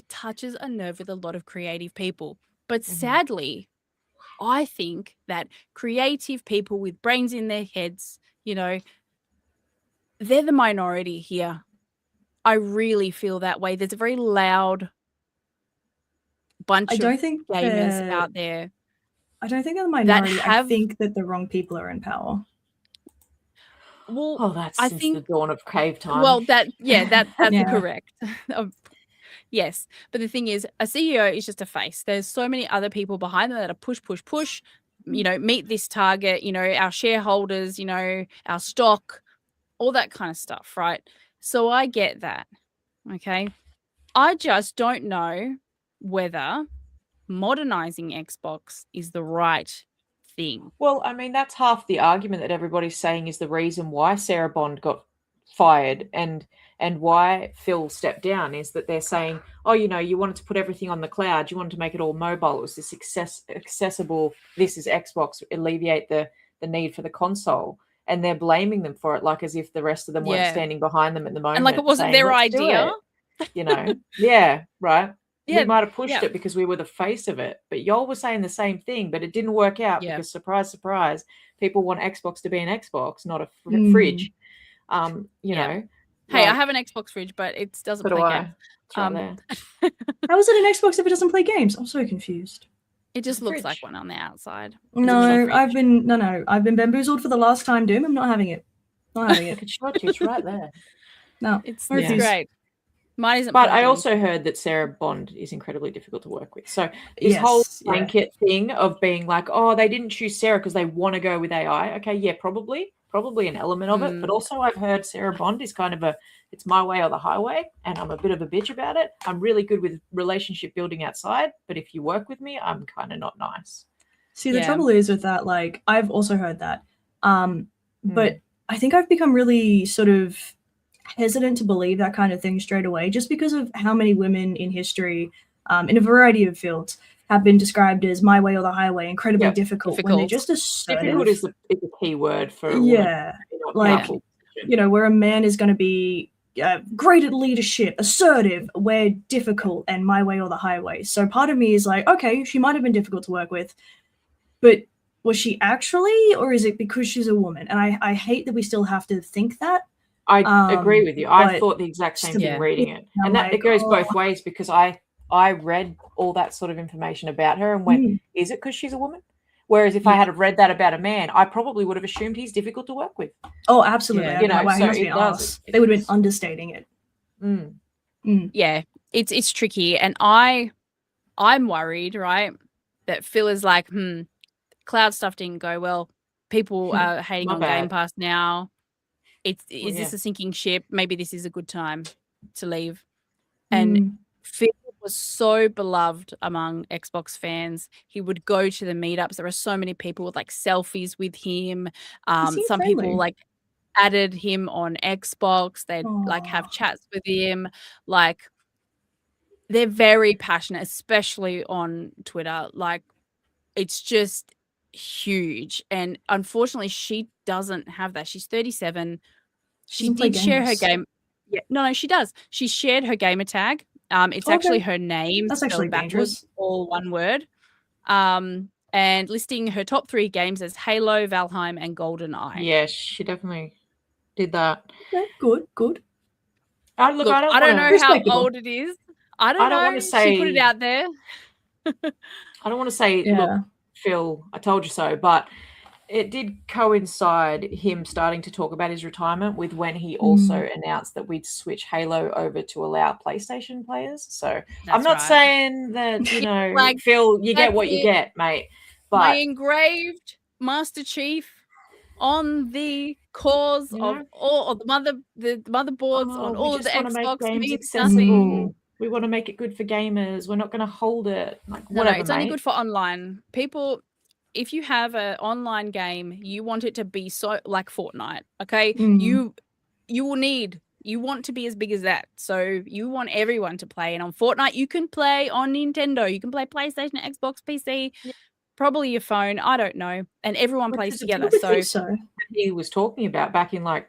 S1: touches a nerve with a lot of creative people. But sadly, I think that creative people with brains in their heads, they're the minority here. I really feel that way. There's a very loud bunch of gamers out there.
S2: I don't think they're the minority. I think that the wrong people are in power.
S1: Well,
S3: that's since the dawn of cave time.
S1: Well, that's correct. Yes, but the thing is, a CEO is just a face. There's so many other people behind them that are push, meet this target, our shareholders, our stock, all that kind of stuff, right? So I get that, okay? I just don't know whether modernizing Xbox is the right thing.
S3: Well, I mean, that's half the argument that everybody's saying is the reason why Sarah Bond got fired and why Phil stepped down is that they're saying, oh, you wanted to put everything on the cloud, you wanted to make it all mobile, it was this accessible, this is Xbox, alleviate the need for the console, and they're blaming them for it like as if the rest of them weren't standing behind them at the moment.
S1: And like it wasn't their idea.
S3: Yeah, right. Yeah, we might have pushed it because we were the face of it, but y'all were saying the same thing, but it didn't work out because surprise, surprise, people want Xbox to be an Xbox, not a fridge.
S1: Hey, I have an Xbox fridge, but it doesn't play games.
S3: How
S2: is it an Xbox if it doesn't play games? I'm so confused.
S1: It just looks like one on the outside.
S2: No, I've been bamboozled for the last time, Doom. I'm not having it.
S3: It's right there.
S2: No,
S1: it's great. Mine isn't.
S3: But I also heard that Sarah Bond is incredibly difficult to work with. So this whole blanket thing of being like, oh, they didn't choose Sarah because they want to go with AI. Okay, yeah, probably an element of it. But also I've heard Sarah Bond is kind of it's my way or the highway, and I'm a bit of a bitch about it. I'm really good with relationship building outside, but if you work with me, I'm kind of not nice.
S2: See, the trouble is with that, like, I've also heard that. But I think I've become really sort of hesitant to believe that kind of thing straight away, just because of how many women in history, in a variety of fields, have been described as my way or the highway, incredibly difficult when they're just assertive.
S3: Difficult is a key word for a
S2: woman. Like, where a man is going to be great at leadership, assertive, we're difficult, and my way or the highway. So part of me is like, okay, she might have been difficult to work with, but was she actually, or is it because she's a woman? And I hate that we still have to think that.
S3: I agree with you. I thought the exact same thing reading it. And that it goes both ways, because I read all that sort of information about her and went, is it because she's a woman? Whereas if I had read that about a man, I probably would have assumed he's difficult to work with.
S2: Oh, absolutely. They would have been understating it.
S1: Yeah, it's tricky. And I'm worried, right, that Phil is like, cloud stuff didn't go well. People are hating on Game Pass now. Is this a sinking ship? Maybe this is a good time to leave. And Phil was so beloved among Xbox fans. He would go to the meetups. There were so many people with like selfies with him. Some people like added him on Xbox. They'd like have chats with him. Like, they're very passionate, especially on Twitter. Like, it's just huge. And unfortunately, she doesn't have that. She's 37. She did share her game. Yeah, no, she does. She shared her gamer tag. It's actually her name.
S2: That's actually dangerous.
S1: All one word. And listing her top 3 games as Halo, Valheim, and GoldenEye.
S3: Yeah, she definitely did that.
S2: Okay, good.
S3: I
S1: don't know how old it is. I don't know. She put it out there.
S3: I don't want to say, look, Phil, I told you so, but it did coincide him starting to talk about his retirement with when he also announced that we'd switch Halo over to allow PlayStation players. So I'm not saying that, you know, like, Phil, you get what you get, mate. But
S1: my engraved Master Chief on the cores of all of the motherboards on all of the Xbox
S3: means accessible. We want to make it good for gamers. We're not going to hold it. Like, whatever,
S1: it's only good for online. People, if you have an online game, you want it to be so like Fortnite, okay? You want to be as big as that. So you want everyone to play. And on Fortnite, you can play on Nintendo. You can play PlayStation, Xbox, PC, probably your phone. I don't know. And everyone plays together.
S2: So
S3: he was talking about back in 4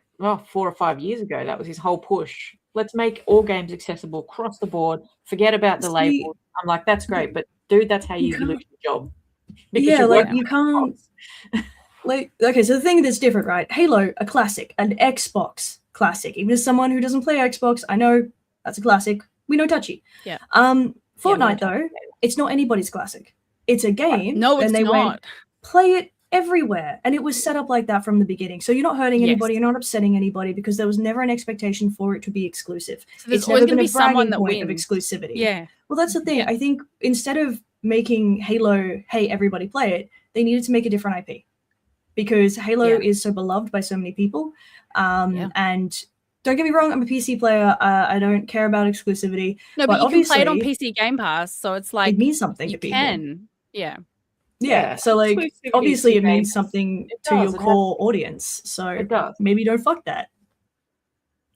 S3: or 5 years ago. That was his whole push. Let's make all games accessible across the board. Forget about the labels. I'm like, that's great, but dude, that's how you lose your job.
S2: Because you can't. Like, okay, so the thing that's different, right? Halo, a classic, an Xbox classic. Even as someone who doesn't play Xbox, I know that's a classic. We know touchy.
S1: Yeah.
S2: Fortnite though, it's not anybody's classic. It's a game.
S1: No, it's not.
S2: Play it everywhere, and it was set up like that from the beginning. So you're not hurting anybody, you're not upsetting anybody, because there was never an expectation for it to be exclusive.
S1: So there's always going to be someone that wins
S2: of exclusivity.
S1: Yeah.
S2: Well, that's the thing. I think instead of making Halo, hey, everybody play it, they needed to make a different IP, because Halo is so beloved by so many people. And don't get me wrong, I'm a PC player. I don't care about exclusivity.
S1: No, but you can play it on PC Game Pass, so it's like
S2: it means something to people.
S1: Yeah.
S2: So like, obviously it means something to your core audience. So maybe don't fuck that.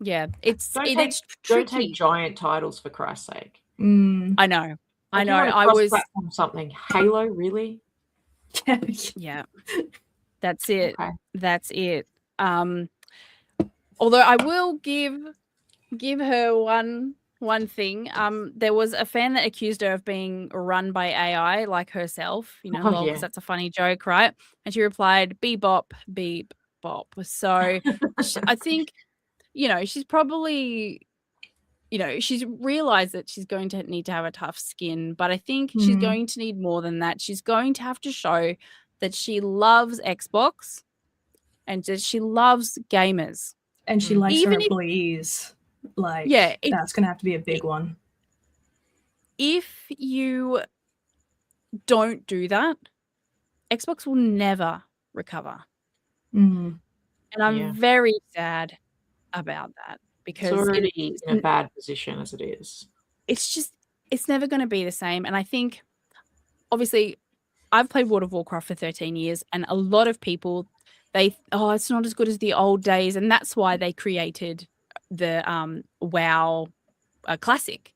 S1: Yeah, it's tricky.
S3: Don't take giant titles, for Christ's sake.
S1: I know. I was
S3: something. Halo, really?
S1: Yeah. That's it.
S3: Okay.
S1: That's it. Although I will give her one thing. There was a fan that accused her of being run by AI, like herself, because that's a funny joke, right? And she replied, "Bebop, beep, bop." So I think, she's probably, she's realized that she's going to need to have a tough skin, but I think she's going to need more than that. She's going to have to show that she loves Xbox and that she loves gamers.
S2: And she likes her employees. That's going to have to be a big one.
S1: If you don't do that, Xbox will never recover. And I'm very sad about that, because
S3: it's already in a bad position as it is.
S1: It's never going to be the same. And I think, obviously, I've played World of Warcraft for 13 years, and a lot of people, it's not as good as the old days, and that's why they created the WoW Classic.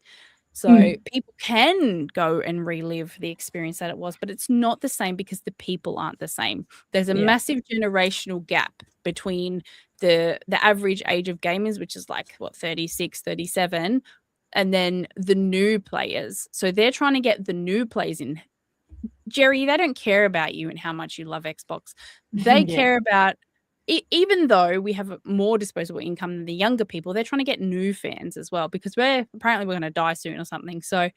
S1: So people can go and relive the experience that it was, but it's not the same because the people aren't the same. There's a massive generational gap between the average age of gamers, which is 36, 37, and then the new players. So they're trying to get the new players in. Jerry, they don't care about you and how much you love Xbox. They care about, even though we have more disposable income than the younger people, they're trying to get new fans as well, because we're going to die soon or something. So,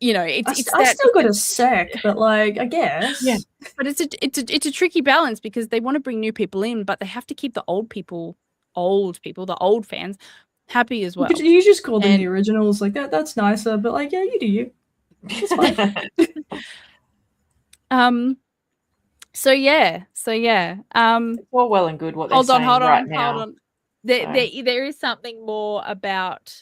S1: I
S2: still got a sec, but I guess.
S1: Yeah. But it's a tricky balance, because they want to bring new people in, but they have to keep the old people, the old fans, happy as well.
S2: You just call them the originals, that's nicer, but you do you. It's fine.
S1: So yeah.
S3: It's all well and good what they're saying right now.
S1: Hold on. There is something more about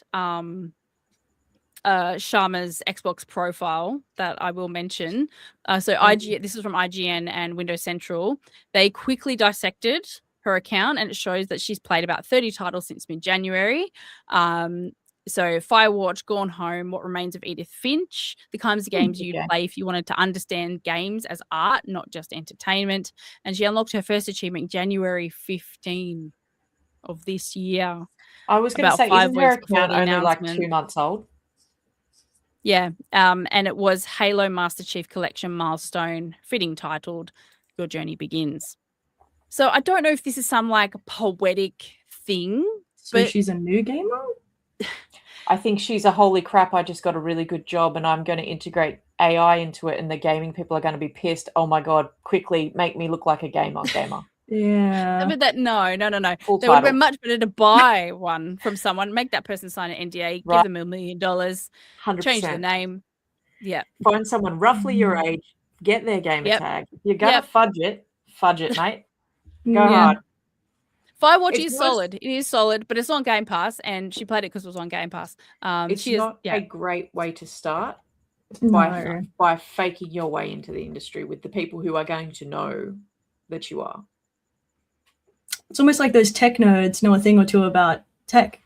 S1: Sharma's Xbox profile that I will mention. This is from IGN and Windows Central. They quickly dissected her account, and it shows that she's played about 30 titles since mid-January. So Firewatch, Gone Home, What Remains of Edith Finch, the kinds of games you'd play if you wanted to understand games as art, not just entertainment. And she unlocked her first achievement January 15 of this year.
S3: I was going to say, isn't her account only like 2 months old?
S1: Yeah, and it was Halo Master Chief Collection milestone, fitting titled Your Journey Begins. So I don't know if this is some like poetic thing.
S2: So she's a new gamer?
S3: I think she's a holy crap, I just got a really good job and I'm going to integrate AI into it and the gaming people are going to be pissed. Oh my God, quickly make me look like a gamer.
S2: Yeah.
S1: But no. They would have been much better to buy one from someone, make that person sign an NDA, give them $1 million, 100%. Change the name. Yeah.
S3: Find someone roughly your age, get their gamer tag. If you're going to fudge it, mate. Go hard.
S1: Firewatch is solid. It is solid, but it's on Game Pass, and she played it because it was on Game Pass.
S3: It's not a great way to start by faking your way into the industry with the people who are going to know that you are.
S2: It's almost like those tech nerds know a thing or two about tech.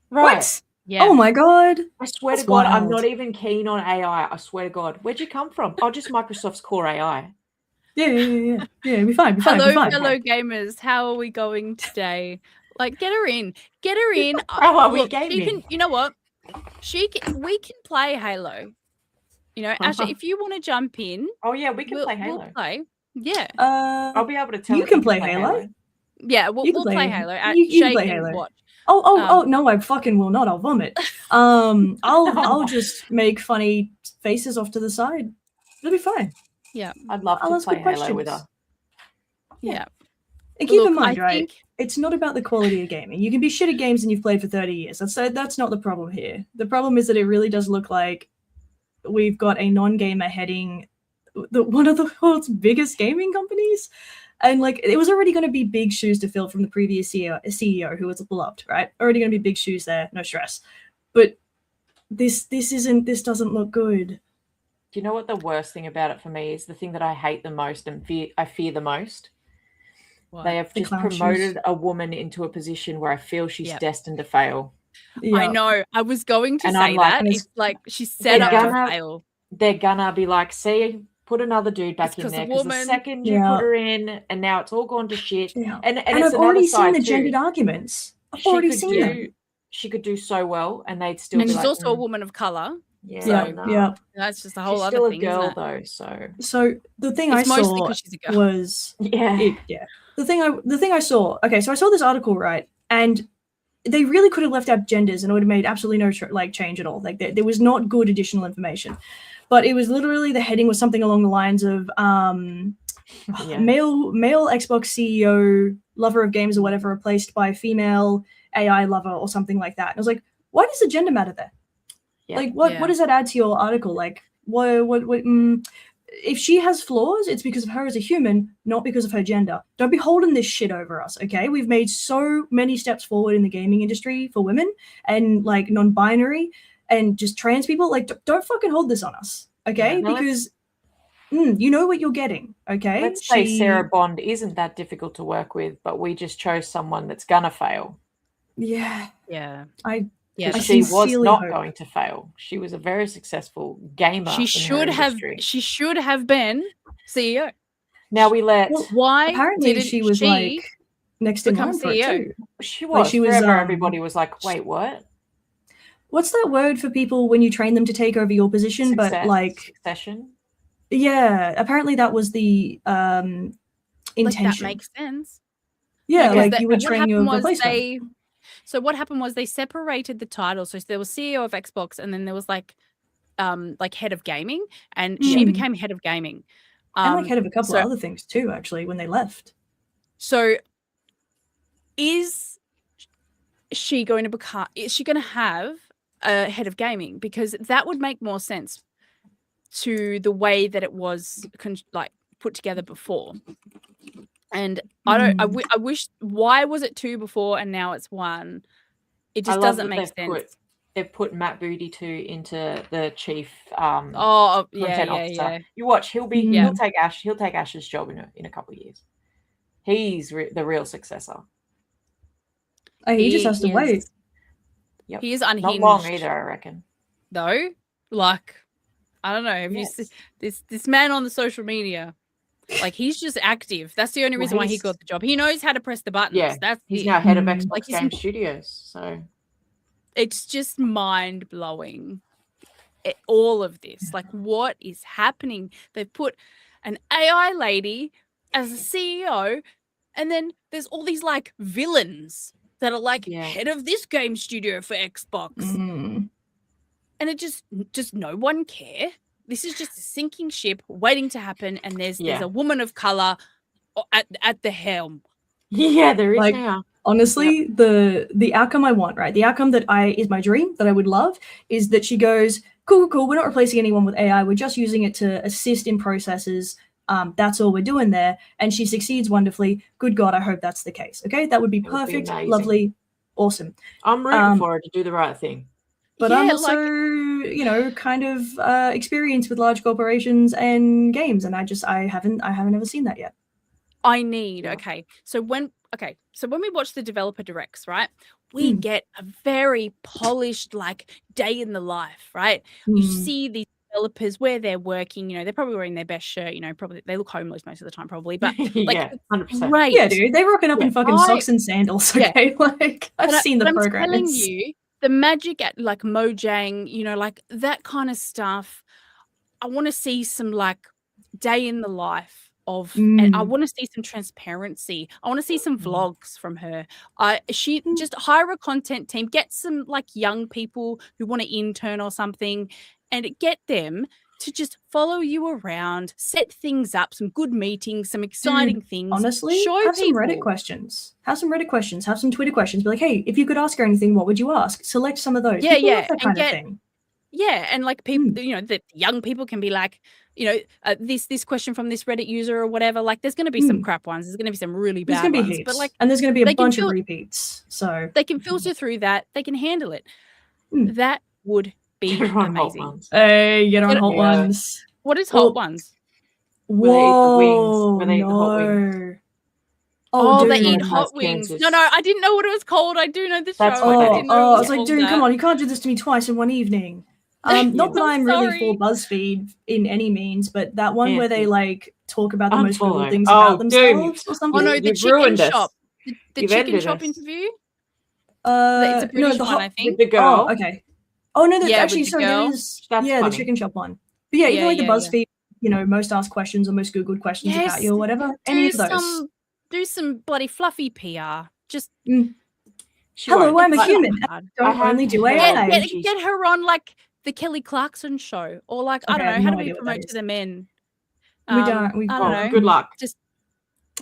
S3: Right.
S2: What? Yeah. Oh my God.
S3: I swear to God, I'm not even keen on AI. I swear to God. Where'd you come from? Oh, just Microsoft's core AI.
S2: Yeah, be fine.
S1: Hello, fellow gamers. How are we going today? Like, get her in.
S3: How are we gaming?
S1: You know what? We can play Halo. You know, Ashley, if you want to jump in.
S3: Oh yeah, we can play Halo.
S1: We'll play. Yeah.
S3: I'll be able to tell
S2: you can play Halo.
S1: Yeah, we'll play Halo.
S2: You can play Halo. Watch. Oh no, I fucking will not. I'll vomit. I'll just make funny faces off to the side. It'll be fine.
S1: Yeah,
S3: I'd love to play Halo with her.
S1: Yeah.
S2: And keep in mind, right? It's not about the quality of gaming. You can be shit at games and you've played for 30 years. That's not the problem here. The problem is that it really does look like we've got a non-gamer heading one of the world's biggest gaming companies. And like, it was already going to be big shoes to fill from the previous CEO who was beloved, right? Already going to be big shoes there, no stress. But this doesn't look good.
S3: Do you know what the worst thing about it for me is? The thing that I hate the most and I fear the most. What? They have just promoted a woman into a position where I feel she's destined to fail.
S1: Yep. I know. I was going to say that. It's like she's set up to fail.
S3: They're gonna be like, see, put another dude back in there because the second you put her in, and now it's all gone to shit. Yeah. And
S2: I've already seen the gendered arguments. I've already seen them.
S3: She could do so well, and they'd still.
S1: And she's also a woman of color.
S2: Yeah.
S1: That's just a whole
S3: she's
S1: other
S3: still
S1: thing.
S3: Still a girl though, so.
S2: So the thing I saw was The thing I saw. Okay, so I saw this article, right, and they really could have left out genders, and it would have made absolutely no change at all. Like there was not good additional information, but it was literally the heading was something along the lines of male Xbox CEO, lover of games or whatever, replaced by female AI lover or something like that. And I was like, why does the gender matter there? Yeah. Like what does that add to your article? Like what if she has flaws, it's because of her as a human, not because of her gender. Don't be holding this shit over us, okay? We've made so many steps forward in the gaming industry for women and like non-binary and just trans people. Like, don't fucking hold this on us, okay? Because you know what you're getting, okay?
S3: Let's say Sarah Bond isn't that difficult to work with, but we just chose someone that's gonna fail.
S2: Yeah.
S3: She was not going to fail. She was a very successful gamer.
S1: She should have been CEO.
S3: Now we let.
S2: Well, why apparently she was like next in line for it too.
S3: She was. Like she was. Everybody was like, "Wait, what?
S2: What's that word for people when you train them to take over your position?" But like
S3: succession.
S2: Yeah, apparently that was the intention.
S1: Like that makes sense.
S2: Yeah, like you would train your replacement.
S1: So what happened was they separated the titles. So there was CEO of Xbox, and then there was like head of gaming, and she became head of gaming.
S2: And like head of a couple of other things too, actually, when they left.
S1: So is she going to have a head of gaming? Because that would make more sense to the way that it was put together before. And I wish, why was it 2 before and now it's 1? It just doesn't make sense.
S3: they've put Matt Booty into the chief content officer. You watch, he'll take Ash's job in a couple of years. He's the real successor.
S2: Oh, he just has to wait.
S3: Yep.
S1: He is unhinged.
S3: Not long either, I reckon.
S1: Though, like, I don't know. Have you seen this man on the social media? Like, he's just active. That's the only reason why he got the job. He knows how to press the buttons.
S3: Yeah, he's now head of Xbox Game Studios. So
S1: it's just mind blowing. All of this, like, what is happening? They've put an AI lady as a CEO, and then there's all these like villains that are like head of this game studio for Xbox. And it just no one care. This is just a sinking ship waiting to happen, and there's a woman of color at the helm.
S3: Yeah, there is now.
S2: Honestly, the outcome I want, right? The outcome that is my dream, that I would love, is that she goes, cool, we're not replacing anyone with AI, we're just using it to assist in processes. That's all we're doing there. And she succeeds wonderfully. Good God, I hope that's the case. Okay, that would be perfect, lovely, awesome.
S3: I'm rooting for her to do the right thing.
S2: But I'm also, kind of experienced with large corporations and games, and I haven't ever seen that yet.
S1: So when we watch the developer directs, right, we get a very polished like day in the life, right? You see these developers where they're working, they're probably wearing their best shirt, probably they look homeless most of the time probably, but like
S3: 100%.
S2: Great. Yeah, dude, they're rocking up in fucking socks and sandals, okay? Like, I've seen the program.
S1: I'm telling you, the magic at like Mojang, like that kind of stuff, I want to see some like day in the life of, and I want to see some transparency. I want to see some vlogs from her. She just hire a content team, get some like young people who want to intern or something, and get them to just follow you around, set things up, some good meetings, some exciting things.
S2: Honestly, have some Reddit questions. Have some Reddit questions. Have some Twitter questions. Be like, hey, if you could ask her anything, what would you ask? Select some of those. People love that kind of thing.
S1: Yeah, and like people, the young people can be like, this question from this Reddit user or whatever. Like, there's going to be some crap ones. There's going to be some really bad ones.
S2: Heaps.
S1: But like,
S2: and there's going to be a bunch of repeats. So
S1: they can filter through that. They can handle it. That would be amazing.
S2: Hey, get on hot ones.
S1: What is hot ones?
S2: Whoa,
S3: where they eat the hot wings.
S2: Oh,
S1: they eat hot wings. No, I didn't know what it was called. I do know the show.
S2: I was like, dude, come on, you can't do this to me twice in one evening. Not that I'm really for BuzzFeed in any means, but that one where they like talk about the most cool things about themselves or something.
S1: Oh no, the chicken shop. The chicken shop interview. It's a British one, I think.
S3: The girl.
S2: Oh, okay. Oh no, actually, sorry, there is. The chicken shop one. But yeah, even like the BuzzFeed, most asked questions or most Googled questions about you or whatever. Any of those.
S1: Do some bloody fluffy PR. Just
S2: hello, I'm a human. I don't only do AI.
S1: Get her on like the Kelly Clarkson show, or like I don't know, how do we promote to the men?
S2: We don't. I don't
S3: know. Good luck.
S2: Just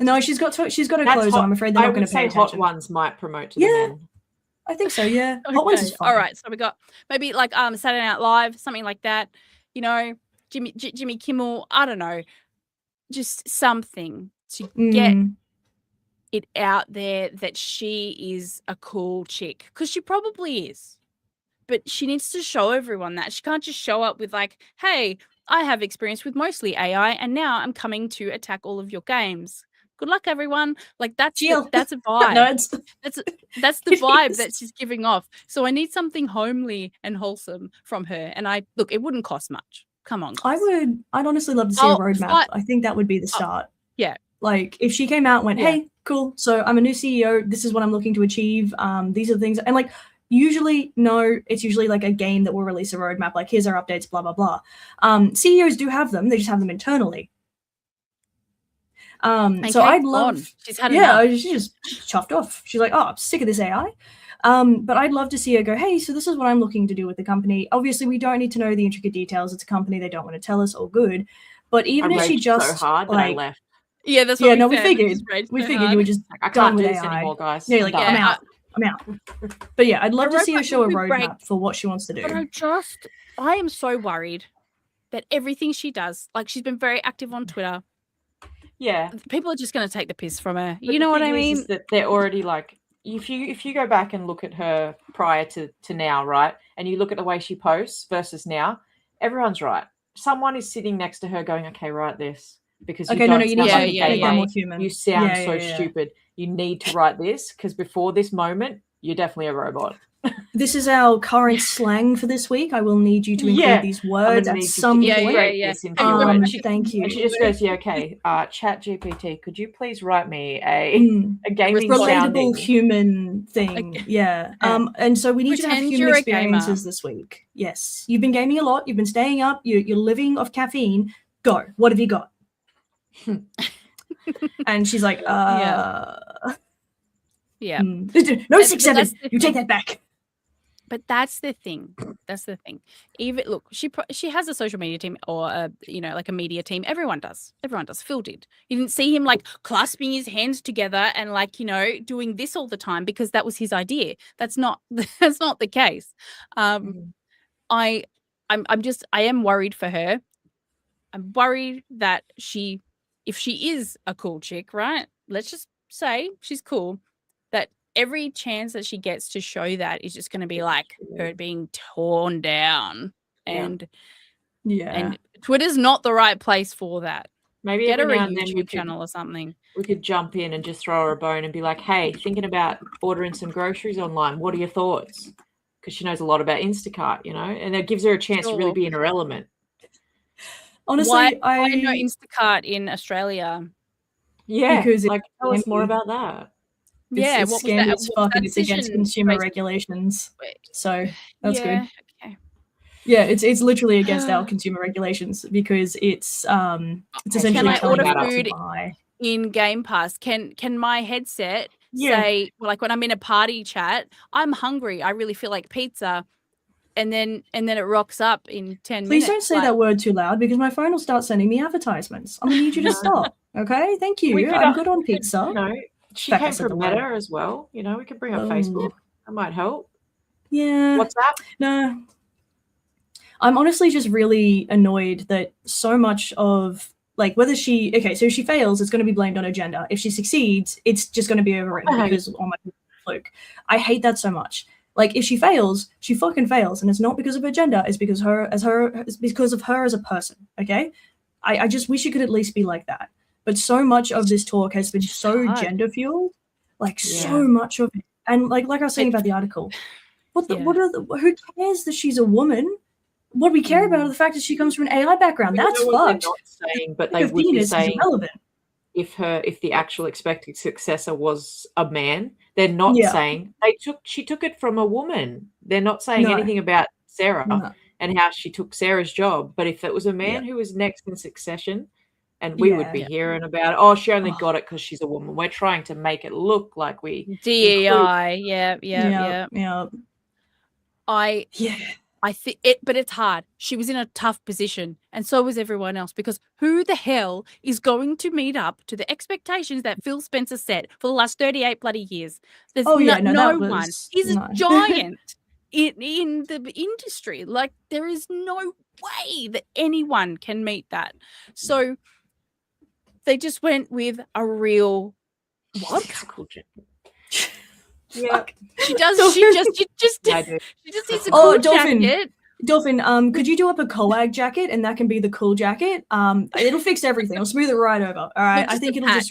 S2: no, she's got her clothes on. I'm afraid they're not going to pay attention.
S3: Hot ones might promote to the men.
S2: I think so. Yeah, hot ones is fine.
S1: All right, so we got maybe like Saturday Night Live, something like that. Jimmy Kimmel. I don't know, just something to get it out there that she is a cool chick, because she probably is. But she needs to show everyone that. She can't just show up with like, hey, I have experience with mostly AI and now I'm coming to attack all of your games. Good luck, everyone. Like that's a vibe. that's the vibe that she's giving off. So I need something homely and wholesome from her. And it wouldn't cost much. Come on, guys.
S2: I'd honestly love to see a roadmap. I think that would be the start.
S1: Yeah.
S2: Like if she came out and went, hey, cool. So I'm a new CEO. This is what I'm looking to achieve. These are the things. And like, it's usually like a game that will release a roadmap, like here's our updates, blah, blah, blah. CEOs do have them. They just have them internally. So I'd love,
S1: she's had enough.
S2: She just chuffed off. She's like, I'm sick of this AI. But I'd love to see her go, hey, so this is what I'm looking to do with the company. Obviously, we don't need to know the intricate details. It's a company. They don't want to tell us, all good. But even if she just
S3: so hard that I left.
S1: Yeah, that's what
S2: we figured. We figured you were just done with AI.
S3: Anymore, guys.
S2: Yeah, like, I'm out. But yeah, I'd love to see her show a roadmap for what she wants to do.
S1: But I am so worried that everything she does, like she's been very active on Twitter.
S3: Yeah.
S1: People are just going to take the piss from her. You know what I mean?
S3: Is that they're already like if you go back and look at her prior to now, right, and you look at the way she posts versus now, everyone's right. Someone is sitting next to her going, okay, write this, because you don't
S2: you need
S3: sound
S2: to
S3: like a gamer.
S2: more human.
S3: You sound so stupid. You need to write this, because before this moment, you're definitely a robot.
S2: This is our current slang for this week. I will need you to include these words at some point. Thank you.
S3: And she just goes, yeah, okay. Chat GPT, could you please write me a gaming
S2: relatable human thing? Yeah. And so we need you to have human experiences this week. Yes. You've been gaming a lot. You've been staying up. You're living off caffeine. Go. What have you got? And she's like, No, 6-7. You take that back.
S1: But that's the thing. That's the thing. Even look, she has a social media team or like a media team. Everyone does. Phil did. You didn't see him like clasping his hands together and like doing this all the time because that was his idea. That's not the case. I am worried for her. I'm worried that if she is a cool chick, right? Let's just say she's cool. That every chance that she gets to show that is just going to be like her being torn down, and Twitter's not the right place for that.
S3: Maybe
S1: get her a YouTube channel or something.
S3: We could jump in and just throw her a bone and be like, "Hey, thinking about ordering some groceries online. What are your thoughts?" Because she knows a lot about Instacart, and that gives her a chance to really be in her element.
S2: Honestly,
S1: I know Instacart in Australia.
S3: Yeah, because tell us more about that.
S2: It's scammy as fuck, and it's against consumer regulations. So that's good.
S1: Okay.
S2: Yeah, it's literally against our consumer regulations because it's essentially
S1: telling you food in Game Pass. Can my headset say, like when I'm in a party chat, I'm hungry, I really feel like pizza, and then it rocks up in 10 minutes.
S2: Please don't say that word too loud because my phone will start sending me advertisements. I'm gonna need you to stop. Okay, thank you. I'm good on pizza.
S3: She came from Meta as well. We could bring up Facebook. That might help.
S2: Yeah.
S3: WhatsApp?
S2: No. I'm honestly just really annoyed that so much of so if she fails, it's going to be blamed on her gender. If she succeeds, it's just going to be overwritten because oh my fluke. I hate that so much. Like if she fails, she fucking fails, and it's not because of her gender. It's because because of her as a person. Okay. I just wish it could at least be like that. But so much of this talk has been so gender fueled, so much of it. And like I was saying about the article, who cares that she's a woman? What we care about are the fact that she comes from an AI background. That's fucked.
S3: Not saying, but they would be saying if the actual expected successor was a man, they're not saying she took it from a woman. They're not saying anything about Sarah and how she took Sarah's job. But if it was a man who was next in succession, and we would be hearing about, she only got it because she's a woman. We're trying to make it look like we
S1: DEI. I think it, but it's hard. She was in a tough position, and so was everyone else. Because who the hell is going to meet up to the expectations that Phil Spencer set for the last 38 bloody years? There's no one. He's a giant in the industry. Like there is no way that anyone can meet that. So they just went with a real
S3: Yeah,
S1: she does. She just needs a cool jacket.
S2: Dolphin, could you do up a coag jacket, and that can be the cool jacket? It'll fix everything. I'll smooth it right over. All right, I think it'll
S1: patch,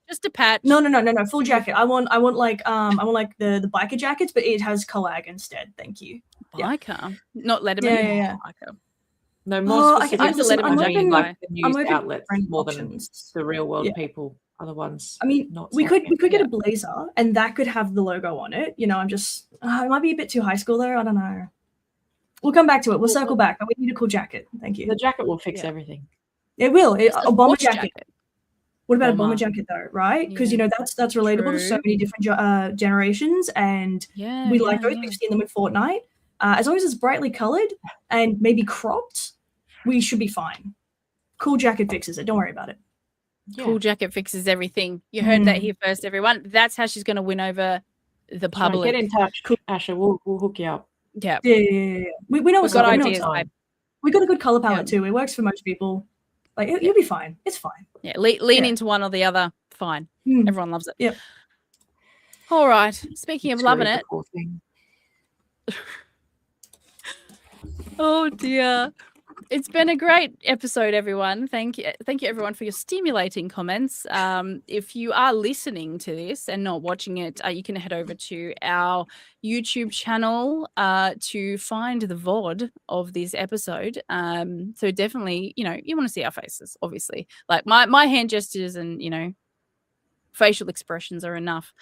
S1: just a patch.
S2: No, full jacket. I want like the biker jackets, but it has coag instead. Thank you.
S1: Biker, not Letterman.
S2: Yeah.
S3: Biker. No, more specific.
S1: I'm
S3: open like the news outlets more than the real world people. Other ones.
S2: I mean, we could get a blazer, and that could have the logo on it. I'm just it might be a bit too high school though. I don't know. We'll come back to it. We'll circle back. But we need a cool jacket. Thank you.
S3: The jacket will fix everything.
S2: It will. A bomber jacket. What about a bomber jacket though? Right? Because that's relatable to so many different generations, and we like those. We've seen them in Fortnite. As long as it's brightly colored and maybe cropped, we should be fine. Cool jacket fixes it. Don't worry about it.
S1: Cool jacket fixixes everything. You heard that here first, everyone. That's how she's going to win over the public.
S3: Get in touch, Asha. We'll hook you up.
S2: Yeah. We know what's
S1: got ideas.
S2: We got a good color palette too. It works for most people. Like you'll be fine. It's fine.
S1: Yeah, lean into one or the other. Fine. Everyone loves it.
S2: Yep.
S1: All right. Speaking of loving it. Oh dear. It's been a great episode, everyone. Thank you everyone for your stimulating comments. If you are listening to this and not watching it, you can head over to our YouTube channel to find the VOD of this episode. So definitely, you want to see our faces, obviously. Like my hand gestures and, facial expressions are enough.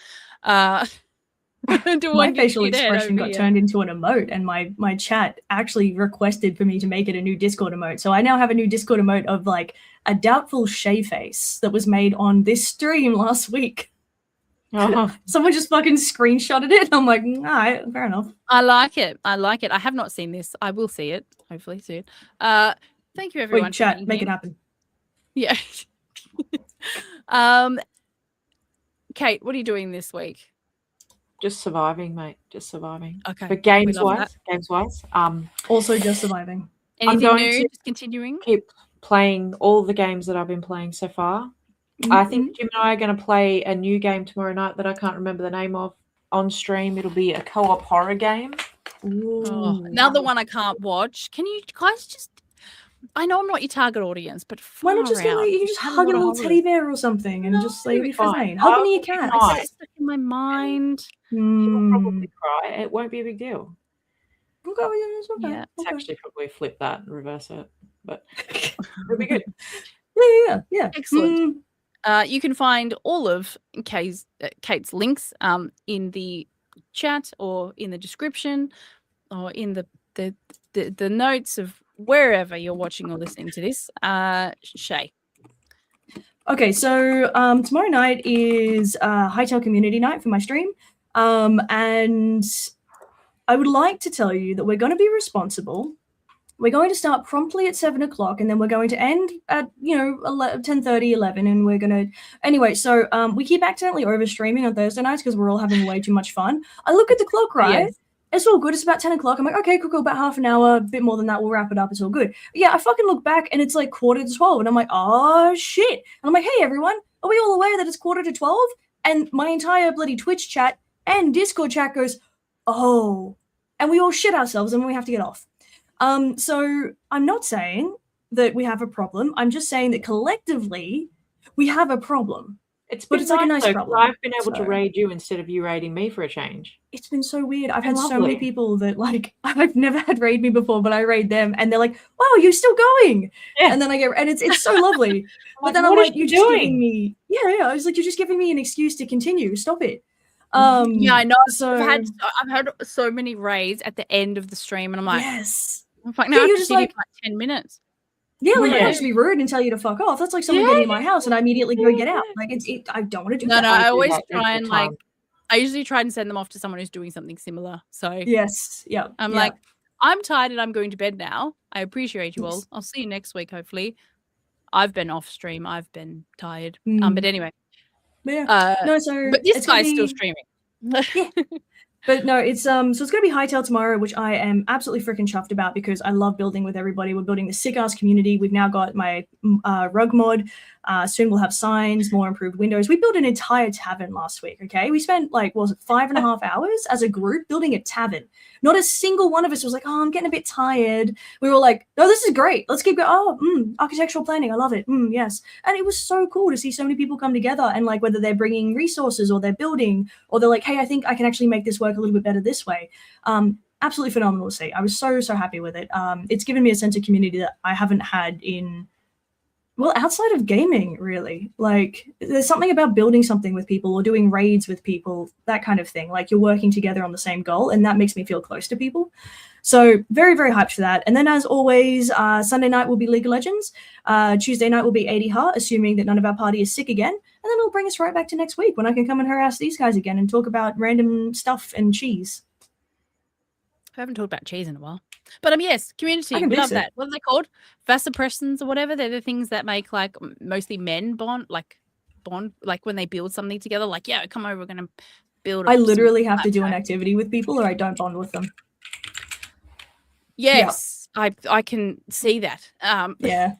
S2: My facial expression got turned into an emote, and my chat actually requested for me to make it a new Discord emote. So I now have a new Discord emote of like a doubtful shay face that was made on this stream last week. Someone just fucking screenshotted it. I'm like, all right, fair enough.
S1: I like it. I have not seen this. I will see it hopefully soon. Thank you everyone.
S2: Wait, chat, make it happen.
S1: Yeah. Kate, what are you doing this week?
S3: Just surviving, mate. Just surviving.
S1: Okay.
S3: But games wise,
S2: also just surviving.
S1: Anything I'm going new? Just continuing.
S3: Keep playing all the games that I've been playing so far. Mm-hmm. I think Jim and I are going to play a new game tomorrow night that I can't remember the name of on stream. It'll be a co-op horror game.
S1: Oh, another one I can't watch. Can you guys just? I know I'm not your target audience, but
S2: why not just you can just hug a little teddy bear or something and just leave it fine. Hug me your cat.
S1: It's stuck in my mind.
S3: You'll probably cry. It won't be a big deal.
S2: Okay.
S3: Yeah, it's actually probably flip that and reverse it, but it'll be good.
S2: Yeah.
S1: Excellent. You can find all of Kate's links in the chat or in the description or in the notes of wherever you're watching or listening to this. Shay.
S2: Okay, so tomorrow night is Hightail Community Night for my stream. And I would like to tell you that we're going to be responsible. We're going to start promptly at 7 o'clock, and then we're going to end at, 10:30, 11, and we're going to... Anyway, so we keep accidentally over-streaming on Thursday nights because we're all having way too much fun. I look at the clock, right? Yes. It's all good. It's about 10 o'clock. I'm like, okay, cool, about half an hour, a bit more than that. We'll wrap it up. It's all good. But yeah, I fucking look back and it's like 11:45. And I'm like, oh, shit. And I'm like, hey, everyone, are we all aware that it's 11:45? And my entire bloody Twitch chat and Discord chat goes, oh. And we all shit ourselves and we have to get off. So I'm not saying that we have a problem. I'm just saying that collectively we have a problem.
S3: It's like a nice problem. I've been able to raid you instead of you raiding me for a change.
S2: It's been so weird. I've had so many people that I've never had raid me before, but I raid them and they're like, wow, you're still going. Yeah. And then I get, and it's so lovely. But then I'm like, you're just giving me, I was like, you're just giving me an excuse to continue. Stop it.
S1: Yeah, I know. So I've had so many raids at the end of the stream and I'm like,
S2: yes.
S1: I'm like, no, you're just like 10 minutes.
S2: Yeah, like I have to be rude and tell you to fuck off. That's like someone getting in my house and I immediately go get out. Like I don't want to do that.
S1: No, I always try and I usually try and send them off to someone who's doing something similar. So
S2: yes, yeah.
S1: I'm like, I'm tired and I'm going to bed now. I appreciate you all. I'll see you next week, hopefully. I've been off stream. I've been tired. But anyway.
S2: Yeah.
S1: But this guy's still streaming.
S2: Yeah. But no, it's so it's gonna be Hightail tomorrow, which I am absolutely freaking chuffed about because I love building with everybody. We're building the sick ass community. We've now got my rug mod. Soon we'll have signs, more improved windows. We built an entire tavern last week. Okay, we spent 5.5 hours as a group building a tavern. Not a single one of us was like, oh, I'm getting a bit tired. We were like, no, this is great. Let's keep going. Oh, architectural planning. I love it. Yes. And it was so cool to see so many people come together and whether they're bringing resources or they're building or they're like, hey, I think I can actually make this work a little bit better this way. Absolutely phenomenal to see. I was so happy with it. It's given me a sense of community that I haven't had outside of gaming, really. There's something about building something with people or doing raids with people, that kind of thing. You're working together on the same goal, and that makes me feel close to people. So very, very hyped for that. And then, as always, Sunday night will be League of Legends. Tuesday night will be 80 Heart, assuming that none of our party is sick again. And then it'll bring us right back to next week when I can come and harass these guys again and talk about random stuff and cheese.
S1: I haven't talked about cheese in a while. But yes, community, we love that. What are they called? Vasopressins or whatever. They're the things that make mostly men bond when they build something together. Yeah, come over, we're gonna build.
S2: I literally have to do an activity with people or I don't bond with them.
S1: Yes, yeah. I can see that.
S2: Yeah.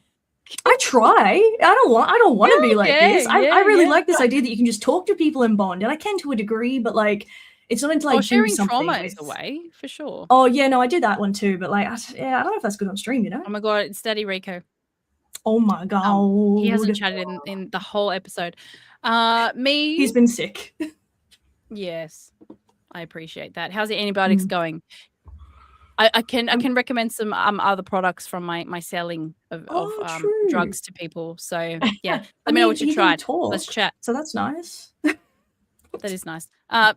S2: I try. I don't want to be like this. I really like this idea that you can just talk to people and bond, and I can to a degree, but like it's not until I do
S1: sharing
S2: something.
S1: Trauma is the way for sure.
S2: Oh yeah, no, I did that one too, but like I don't know if that's good on stream, you know.
S1: Oh my god, it's Daddy Rico.
S2: Oh my god,
S1: he hasn't chatted in the whole episode. Me,
S2: he's been sick.
S1: Yes, I appreciate that. How's the antibiotics going? I can recommend some other products from my selling of drugs to people. So yeah, let me know what you tried. Let's chat.
S2: So that's nice.
S1: That is nice.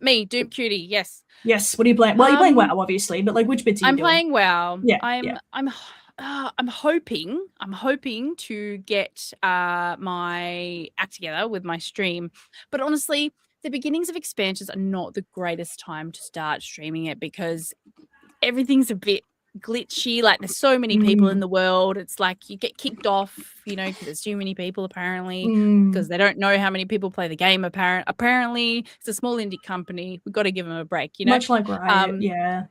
S1: Me, Doom Cutie. Yes.
S2: Yes. What are you playing? Well, you're playing WoW, obviously, but like, which bits are you doing?
S1: Playing WoW.
S2: Yeah.
S1: I'm hoping to get my act together with my stream, but honestly, the beginnings of expansions are not the greatest time to start streaming it because everything's a bit glitchy. Like there's so many people in the world. It's like you get kicked off, you know, because there's too many people apparently because they don't know how many people play the game. Apparently, it's a small indie company. We've got to give them a break, you know.
S2: Much like Riot, yeah.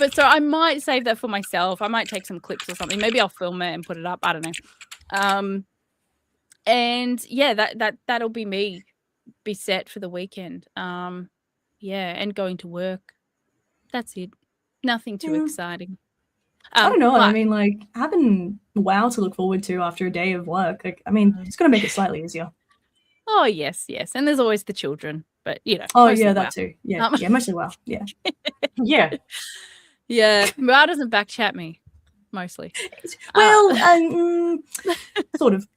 S1: So I might save that for myself. I might take some clips or something. Maybe I'll film it and put it up. I don't know. And yeah, that'll be me. Be set for the weekend. Yeah, and going to work. That's it. Nothing too exciting.
S2: I don't know. I mean, like having WoW to look forward to after a day of work. Like, I mean, it's going to make it slightly easier.
S1: Oh yes, and there's always the children, but you know.
S2: Oh yeah, that too. Yeah, mostly WoW. Yeah,
S1: yeah. WoW doesn't backchat me, mostly.
S2: Well, sort of.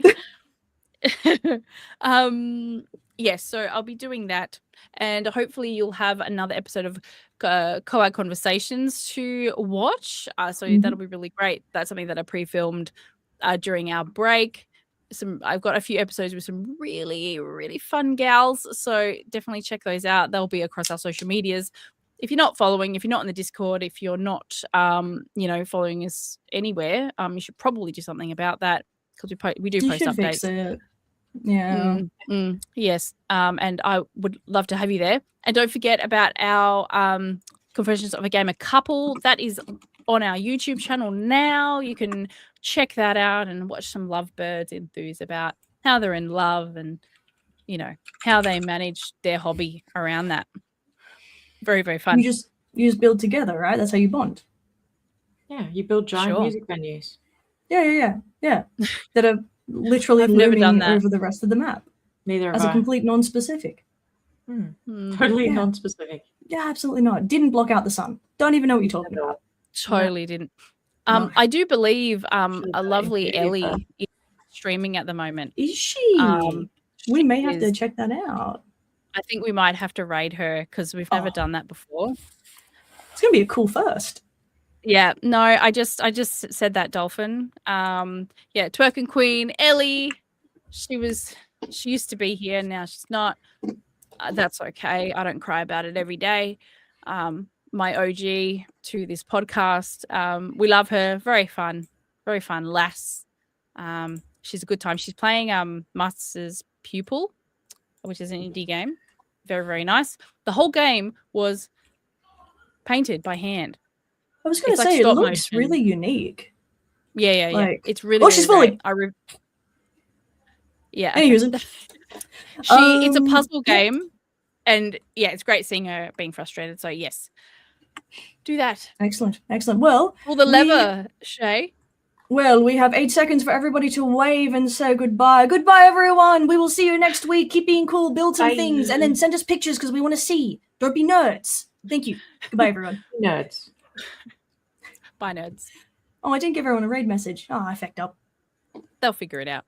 S1: Yes, so I'll be doing that, and hopefully you'll have another episode of Co-Ed Conversations to watch. So that'll be really great. That's something that I pre-filmed during our break. I've got a few episodes with some really, really fun gals, so definitely check those out. They'll be across our social medias. If you're not following, if you're not in the Discord, if you're not, following us anywhere, you should probably do something about that because we do post updates.
S2: Fix it. Yeah.
S1: Yes. And I would love to have you there. And don't forget about our Confessions of a Gamer Couple. That is on our YouTube channel now. You can check that out and watch some lovebirds enthuse about how they're in love and, you know, how they manage their hobby around that. Very, very fun.
S2: You just build together, right? That's how you bond.
S3: Yeah, you build giant music venues.
S2: Yeah. That are literally looming over the rest of the map.
S3: Neither
S2: as a complete non-specific.
S3: Totally non-specific.
S2: Yeah, absolutely not. Didn't block out the sun. Don't even know what you're talking about.
S1: Totally didn't. No. I do believe a lovely Ellie is streaming at the moment.
S2: Is she? We may have to check that out.
S1: I think we might have to raid her because we've never done that before.
S2: It's gonna be a cool first.
S1: Yeah, no, I just said that, Dolphin. Twerking Queen Ellie. She used to be here, now she's not. That's okay. I don't cry about it every day. My OG to this podcast. We love her. Very fun lass. She's a good time. She's playing Master's Pupil, which is an indie game. Very, very nice. The whole game was painted by hand.
S2: I was going to say, it looks really unique.
S1: Yeah. It's really, really
S2: she's
S1: great.
S2: Fully.
S1: Yeah.
S2: Okay.
S1: It's a puzzle game. And yeah, it's great seeing her being frustrated. So yes, do that.
S2: Excellent. Well,
S1: pull the lever, Shay.
S2: Well, we have 8 seconds for everybody to wave and say goodbye. Goodbye, everyone. We will see you next week. Keep being cool, build some things, and then send us pictures because we want to see. Don't be nerds. Thank you. Goodbye, everyone.
S3: Nerds.
S1: Bye, nerds.
S2: Oh, I didn't give everyone a raid message. Oh, I fecked up.
S1: They'll figure it out.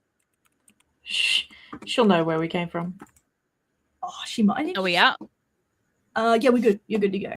S3: She'll know where we came from.
S2: Oh, she might.
S1: Are we out?
S2: Yeah, we're good. You're good to go.